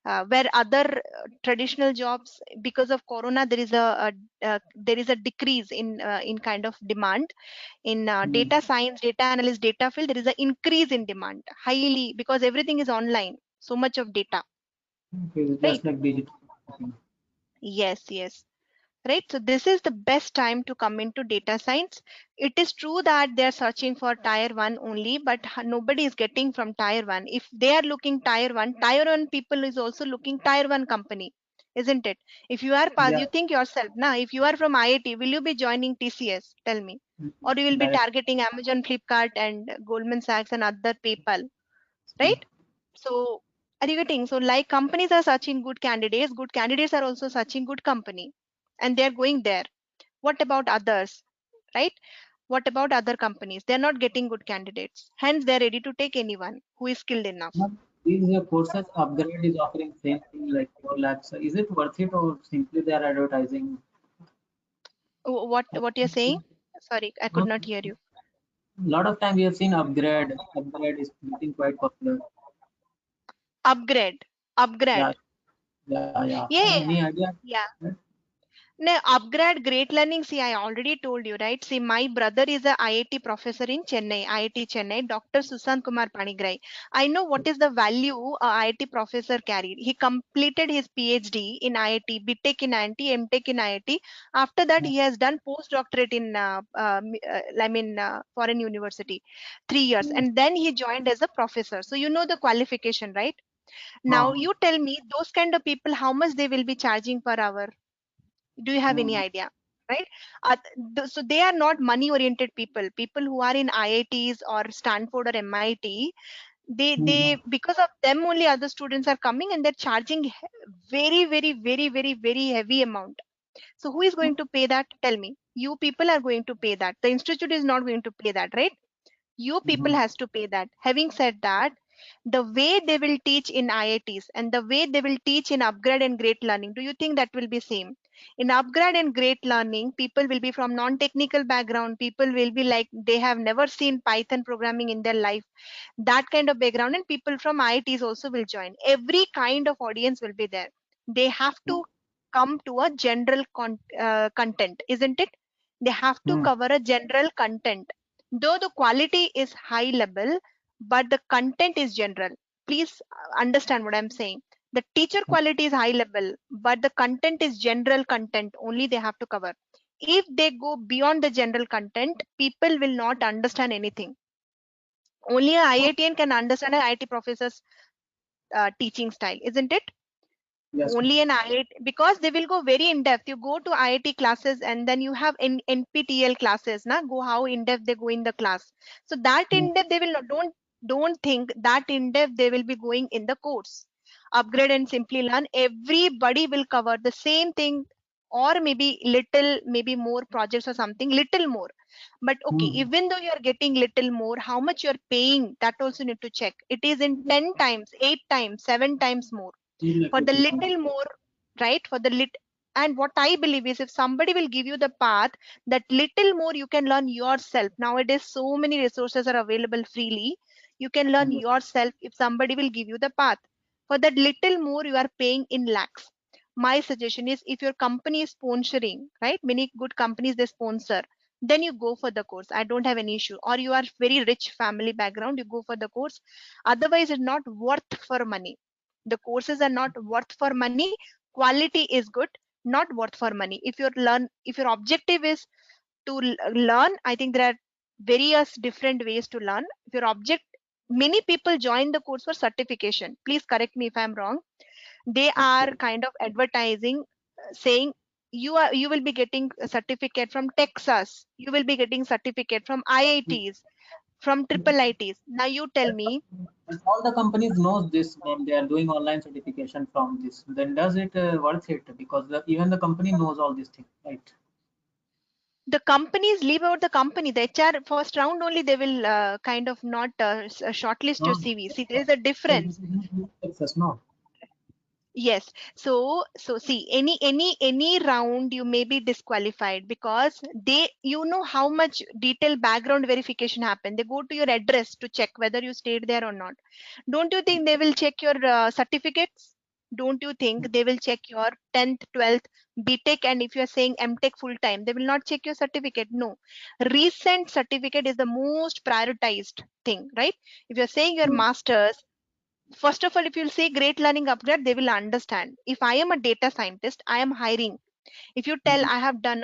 where other traditional jobs, because of corona, there is a decrease in kind of demand. In data science, data analyst, data field, there is an increase in demand highly, because everything is online, so much of data, Okay, right? just like digital marketing. Yes, right. So this is the best time to come into data science. It is true that they're searching for tier one only, but nobody is getting from tier one. If they are looking tier one people is also looking tier one company, isn't it? If you are Yeah, you think yourself now, if you are from IIT, will you be joining TCS? Tell me. Or you will be direct. targeting Amazon, Flipkart, and Goldman Sachs and other PayPal, right? So are you getting? So like companies are searching good candidates are also searching good company, and they're going there. What about others, right? What about other companies? They're not getting good candidates. Hence, they're ready to take anyone who is skilled enough. But these courses upgrade is offering same thing like 4 lakhs. So is it worth it or simply they are advertising? What you're saying? Sorry, I could No, not hear you. lot of time we have seen upgrade. Upgrade is getting quite popular. Upgrade. Yeah, Upgrade. yeah. Yeah. Any idea? Yeah. Right? No, upgrade great learning. See, I already told you, right? See, my brother is a IIT professor in Chennai, IIT Chennai, Dr. Sushant Kumar Panigrai. I know what is the value a IIT professor carried. He completed his PhD in IIT, BTech in IIT, MTech in IIT. After that, he has done postdoctorate in, foreign university, 3 years, and then he joined as a professor. So you know the qualification, right? Now Uh-huh. you tell me those kind of people, how much they will be charging per hour? Do you have any Mhm. idea? Right? So they are not money oriented people. People who are in IITs or Stanford or MIT, they Mhm. because of them only other students are coming and they're charging very heavy amount. So who is going to pay that? Tell me. You people are going to pay that. The institute is not going to pay that, right? You people Mhm. has to pay that. Having said that, the way they will teach in IITs and the way they will teach in upgrade and great learning, do you think that will be same? In upgrade and great learning, people will be from non-technical background. People will be like they have never seen Python programming in their life, that kind of background, and people from IITs also will join. Every kind of audience will be there. They have to come to a general content, isn't it? They have to Mhm. cover a general content, though the quality is high level, but the content is general. Please understand what I'm saying. The teacher quality is high level, but the content is general content only they have to cover. If they go beyond the general content, people will not understand anything. Only a IITian can understand an IIT professor's teaching style, isn't it? Yes, ma'am. Only an IIT, because they will go very in depth. You go to IIT classes and then you have NPTEL classes, na? Go how in depth they go in the class. So that Mhm. in depth they will not, don't think that in depth they will be going in the course. Upgrade and simply learn. Everybody will cover the same thing, or maybe little, maybe more projects or something, little more. But okay, Mhm. even though you are getting little more, how much you are paying, that also need to check. It is in 10 times, 8 times, 7 times more Feel for like the it is not. little more, right? For the lit. And what I believe is, if somebody will give you the path, that little more you can learn yourself. Nowadays so many resources are available freely. You can learn Yes. yourself if somebody will give you the path. For that little more you are paying in lakhs. My suggestion is, if your company is sponsoring, right, many good companies they sponsor, then you go for the course. I don't have any issue. Or you are very rich family background, you go for the course. Otherwise it's not worth for money. The courses are not worth for money. Quality is good, not worth for money. If your objective is to learn, I think there are various different ways to learn. If your object, many people join the course for certification. Please correct me if I'm wrong. They are kind of advertising, saying you will be getting a certificate from Texas, you will be getting certificate from IITs, from triple ITs. Now you tell me, If all the companies knows this when they are doing online certification from this, then does it worth it? Because even the company knows all these things, right? the companies leave out the company, the HR first round only, they will kind of not shortlist your No, CV. See, there is a so this difference. is not success, no. Yes. So see, any round you may be disqualified, because they, you know how much detailed background verification happen. They go to your address to check whether you stayed there or not. Don't you think they will check your certificates? Don't you think they will check your 10th, 12th, BTech, and if you are saying MTech full time, they will not check your certificate? No. Recent certificate is the most prioritized thing, right? If you're saying your Mm. masters, first of all, if you'll say great learning upgrade, they will understand. If I am a data scientist, I am hiring. If you tell I have done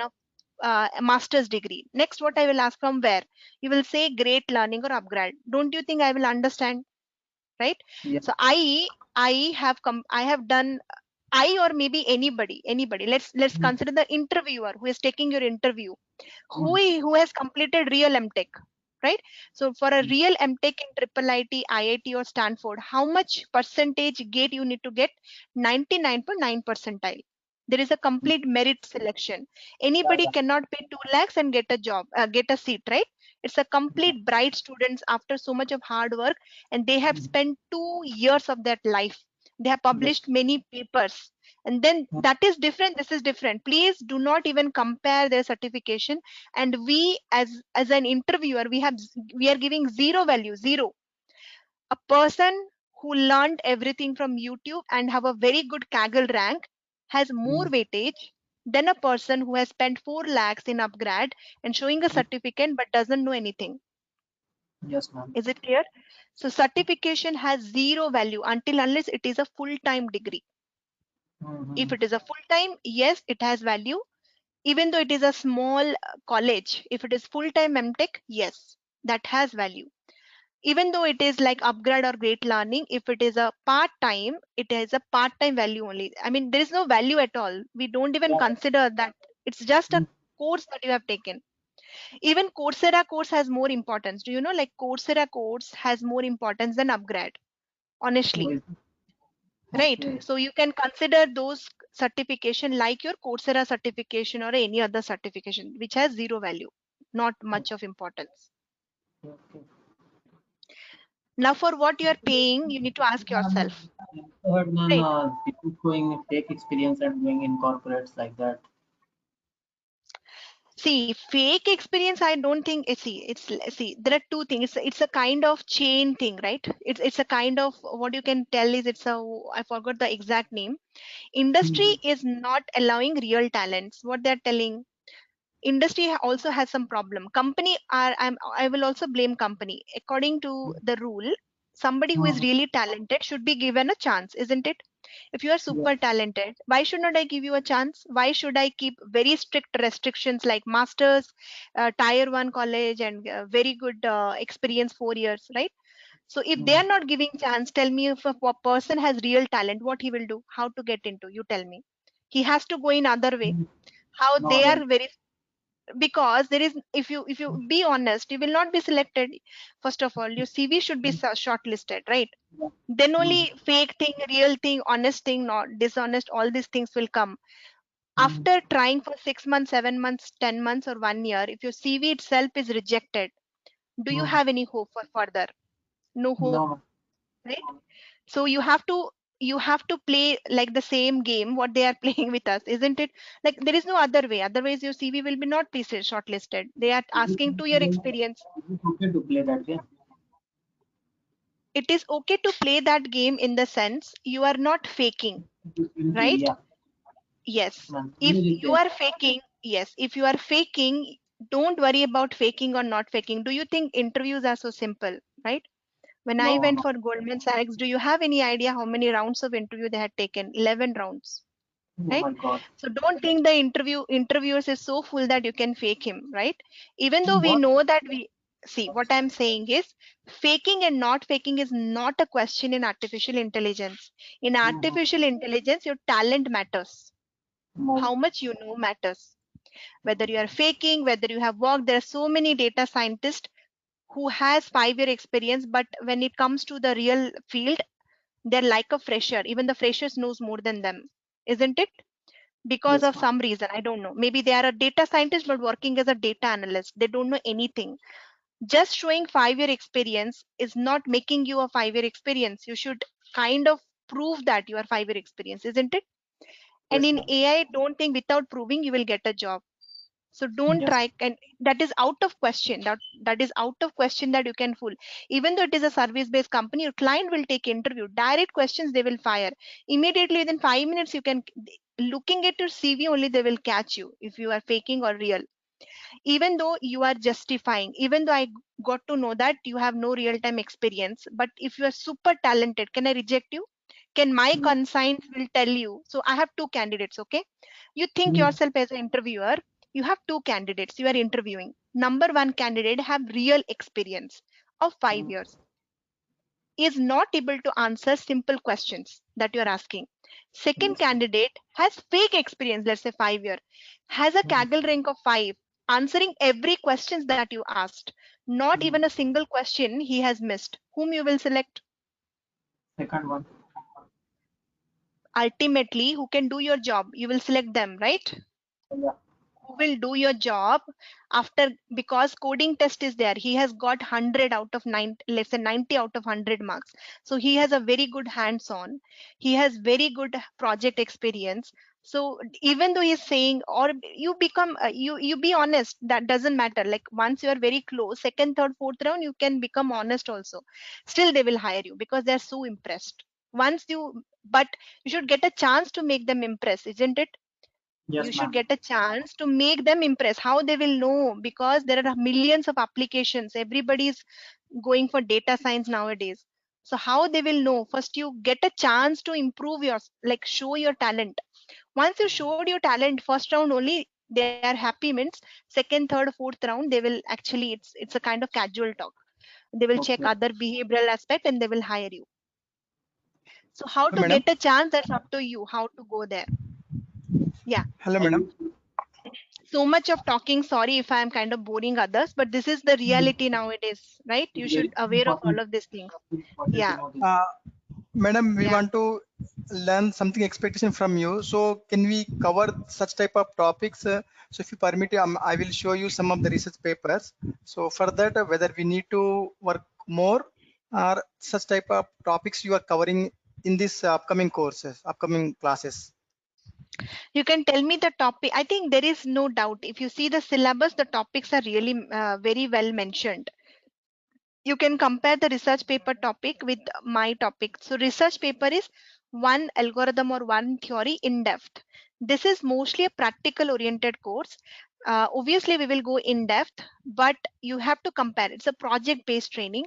a master's degree, next what I will ask, from where? You will say great learning or upgrade. Don't you think I will understand, right? Yeah. So I have done, I or maybe anybody. Let's Mm. consider the interviewer who is taking your interview, Mm. who has completed real MTech, right? So for a real MTech in triple IT, IIT or Stanford, how much percentage gate you need to get? 99.9 percentile. There is a Mm. complete merit selection. Yeah, Anybody yeah. cannot pay 2 lakhs and get a job, get a seat, right? It's a complete bright students after so much of hard work, and they have Mm. spent 2 years of their life. They have published many papers, and then that is different. This is different. Please do not even compare their certification. And we, as an interviewer, we are giving zero value, zero. A person who learned everything from YouTube and have a very good Kaggle rank has more weightage than a person who has spent 4 lakhs in upgrade and showing a certificate but doesn't know anything. Yes, ma'am. Is it clear? So certification has zero value until unless it is a full-time degree. If it is a full-time, yes, it has value. Even though it is a small college, if it is full-time MTech, yes, that has value. Even though it is like upgrade or great learning, if it is a part-time, it has a part-time value only. I mean, there is no value at all. We don't even consider that. It's just a course that you have taken. Even Coursera course has more importance. Do you know, like Coursera course has more importance than upgrade, honestly, right? Okay. So you can consider those certification like your Coursera certification or any other certification, which has zero value, not much of importance. Okay. Now, for what you are paying, you need to ask yourself, I heard, ma'am, right? people showing fake experience and doing in corporates like that. See, fake experience, I don't think see, there are two things. It's a kind of chain thing, right? It's a kind of, what you can tell is, it's a, I forgot the exact name. Industry is not allowing real talents. What they're telling, industry also has some problem. Company are, I will also blame company. According to the rule, somebody who is really talented should be given a chance, isn't it? If you are super talented, why should not I give you a chance? Why should I keep very strict restrictions like masters, tier 1 college, and very good experience 4 years, right? So if they are not giving chance, tell me, if a person has real talent, what he will do, how to get into, you tell me. He has to go in other way. How No, they right. are very, because there is, if you be honest, you will not be selected. First of all, your CV should be shortlisted, right? Then only fake thing, real thing, honest thing, not dishonest, all these things will come. After trying for 6 months, 7 months, 10 months, or 1 year, if your CV itself is rejected, do you have any hope for further? No hope, No, right? So you have to play like the same game what they are playing with us, isn't it? Like, there is no other way, otherwise your CV will be not be shortlisted. They are asking 2 year experience. it's okay to play that game. It is okay to play that game in the sense you are not faking, right? Yeah, Yes. ma'am. If Only you replay. are faking, yes, if you are faking, don't worry about faking or not faking. Do you think interviews are so simple, right? When I No, went no. for Goldman Sachs, do you have any idea how many rounds of interview they had taken? 11 rounds, Oh right? my God. So don't think the interviewers is so full that you can fake him, right? Even though we What? know that we see, what I'm saying is, faking and not faking is not a question in artificial intelligence. In artificial intelligence, your talent matters. How much you know matters. Whether you are faking, whether you have worked, there are so many data scientists who has 5 year experience, but when it comes to the real field, they're like a fresher. Even the freshers knows more than them, isn't it? Because Yes, of ma'am. some reason, I don't know. Maybe they are a data scientist but working as a data analyst. They don't know anything. Just showing 5 year experience is not making you a 5 year experience. You should kind of prove that you are 5 year experience, isn't it? And Yes, in ma'am. AI, don't think without proving you will get a job. So don't Yes. try, and that is out of question. That is out of question that you can fool. Even though it is a service based company, your client will take interview, direct questions they will fire immediately. Within 5 minutes, you can, looking at your CV only, they will catch you if you are faking or real. Even though you are justifying, even though I got to know that you have no real time experience, but if you are super talented, can I reject you? Can my conscience will tell you? So I have two candidates, okay? You think yourself as an interviewer, you have two candidates you are interviewing. Number one candidate have real experience of 5 years, is not able to answer simple questions that you're asking. Second Yes, ma'am. candidate has fake experience, let's say 5 year, has a Kaggle rank of 5, answering every questions that you asked. Not even a single question he has missed. Whom you will select? Second one. Ultimately, who can do your job, you will select them, right? Yeah. who will do your job after, because coding test is there. He has got 100 out of 9, let's say 90 out of 100 marks. So he has a very good hands-on. He has very good project experience. So even though he's saying, or you become, you be honest, that doesn't matter. Like once you are very close, second, third, fourth round, you can become honest also. Still they will hire you because they're so impressed. Once you, but you should get a chance to make them impress, isn't it? Yes, You should ma'am. get a chance to make them impress. How they will know? Because there are millions of applications. Everybody's going for data science nowadays. So how they will know? First you get a chance to improve your, like show your talent. Once you showed your talent first round only, they are happy. Means second, third, fourth round, they will actually, it's a kind of casual talk. They will check Okay. other behavioral aspect and they will hire you. So how to Madam. get a chance, that's up to you how to go there. Yeah. Hello, madam. So much of talking, sorry if I am kind of boring others, but this is the reality nowadays, right? You should aware of all of these things. Yeah. Madam, we Yeah. want to learn something expectation from you. So can we cover such type of topics? So if you permit, I will show you some of the research papers. So for that, whether we need to work more or such type of topics you are covering in this upcoming courses, upcoming classes. You can tell me the topic. I think there is no doubt. If you see the syllabus, the topics are really very well mentioned. You can compare the research paper topic with my topic. So research paper is one algorithm or one theory in depth. This is mostly a practical oriented course. Obviously we will go in depth, but you have to compare. It's a project based training.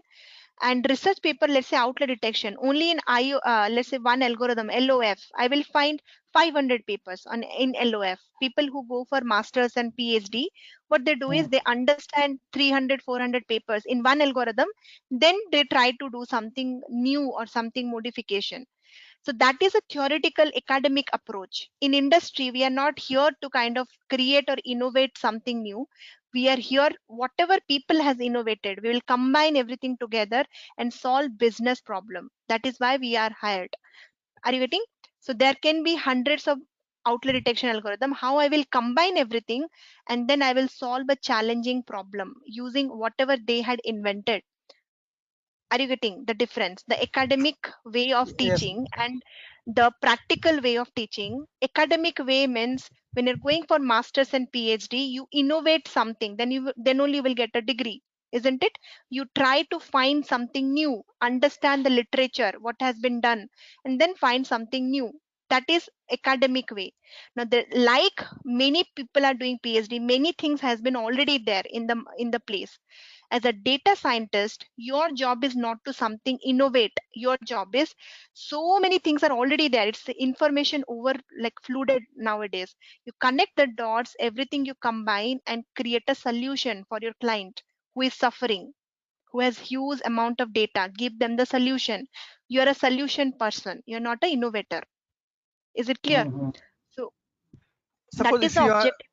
And research paper, let's say outlet detection, only in let's say one algorithm, LOF, I will find 500 papers on in LOF. People who go for masters and PhD, what they do is they understand 300, 400 papers in one algorithm, then they try to do something new or something modification. So that is a theoretical academic approach. In industry, we are not here to kind of create or innovate something new. We are here, whatever people has innovated, we will combine everything together and solve business problem. That is why we are hired. Are you getting? So there can be hundreds of outlet detection algorithm. How I will combine everything and then I will solve a challenging problem using whatever they had invented. Are you getting the difference? The academic way of Yes. teaching and the practical way of teaching. Academic way means when you're going for masters and PhD, you innovate something, then then only you will get a degree, isn't it? You try to find something new, understand the literature, what has been done, and then find something new. That is academic way. Now like many people are doing PhD, many things has been already there in the place. As a data scientist, your job is not to something innovate. Your job is, so many things are already there. It's the information over, like flooded nowadays. You connect the dots, everything you combine and create a solution for your client who is suffering, who has huge amount of data. Give them the solution. You're a solution person, you're not an innovator. Is it clear? So that Suppose is if the you are objective.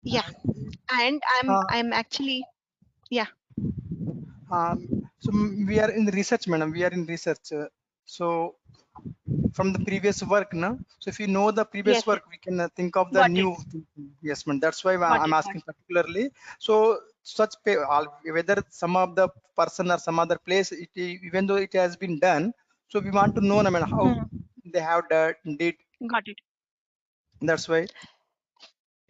Yeah. And I'm actually, yeah. So we are in research, madam. We are in research. So from the previous work, no? So if you know the previous Yes, yes. work, we can think of the Got it. new. Yes, man. That's why Got I'm it. asking particularly. So such whether some of the person or some other place, even though it has been done, so we want to know, I mean, how they have did. Got it. That's why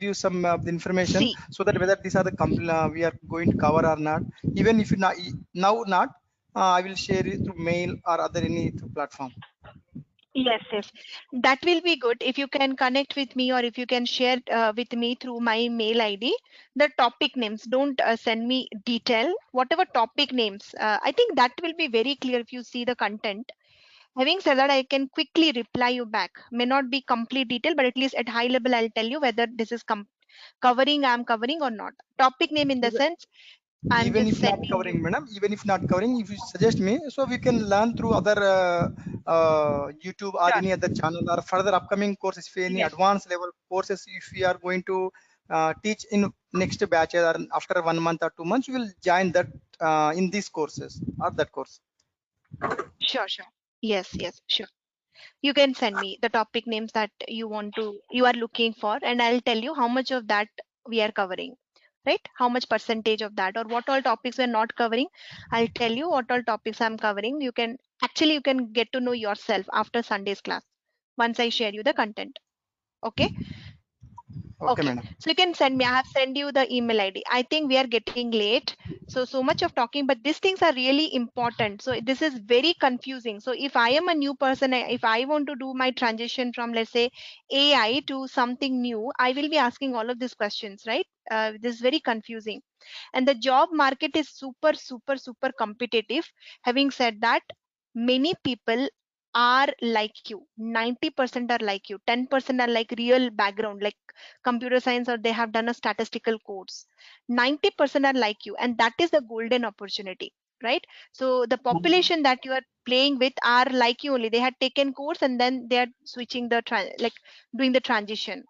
give you some of the information See, so that whether these are the we are going to cover or not. Even if you not now not, I will share it through mail or other any through platform. yes, yes, that will be good if you can connect with me or if you can share with me through my mail ID the topic names. Don't send me detail, whatever topic names. I think that will be very clear if you see the content. Having said that, I can quickly reply you back. May not be complete detail, but at least at high level, I'll tell you whether this is covering, I'm covering or not. Topic name in the sense, I'm Even just if not sending you. covering, madam, even if not covering, if you suggest me, so we can learn through other YouTube or Sure. any other channel or further upcoming courses. If any Yes. advanced level courses, if we are going to teach in next batch or after 1 month or 2 months, we will join that in these courses or that course. Sure, sure. Yes, yes, sure. You can send me the topic names that you are looking for, and I'll tell you how much of that we are covering, right? How much percentage of that, or what all topics we're not covering. I'll tell you what all topics I'm covering. You can get to know yourself after Sunday's class once I share you the content. Okay. Okay, Okay, madam. so you can send me. I have sent you the email ID. I think we are getting late. So much of talking, but these things are really important. So this is very confusing. So if I am a new person, if I want to do my transition from, let's say, AI to something new, I will be asking all of these questions, right? This is very confusing. And the job market is super, super, super competitive. Having said that, many people are like you. 90% are like you. 10% are like real background, like computer science, or they have done a statistical course. 90% are like you, and that is the golden opportunity, right? So the population that you are playing with are like you only. They had taken course and then they are switching the doing the transition,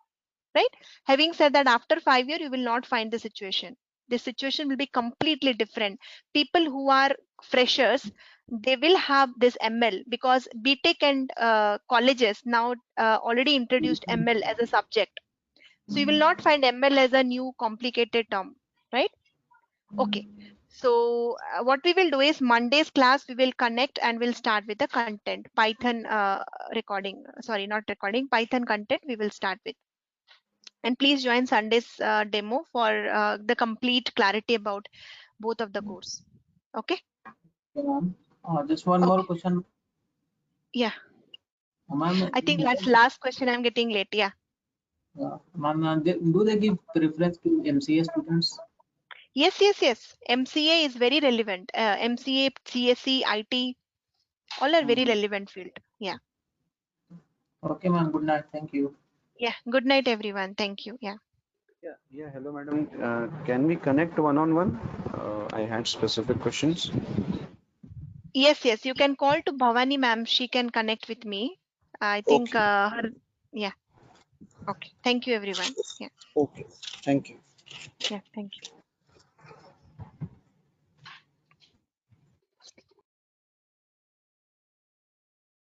right? Having said that, after 5 years you will not find the situation. The situation will be completely different. People who are freshers, they will have this ML, because BTech and colleges now already introduced ML as a subject. So you will not find ML as a new complicated term, right? Okay. So what we will do is Monday's class, we will connect and we'll start with the content. Python Python content we will start with. And please join Sunday's demo for the complete clarity about both of the course. Okay. Just one more Okay. question. Yeah. Ma'am, I think that's last question. I'm getting late. Yeah. ma'am, do they give preference to MCA students? Yes. MCA is very relevant. MCA, CSE, IT, all are very relevant field. Yeah. Okay, ma'am. Good night. Thank you. Yeah. Good night, everyone. Thank you. Yeah. Yeah, hello, madam. Can we connect one-on-one? I had specific questions. Yes. You can call to Bhavani ma'am. She can connect with me. I think Okay. yeah. Okay. Thank you, everyone. Yeah. Okay. Thank you. Yeah. Thank you.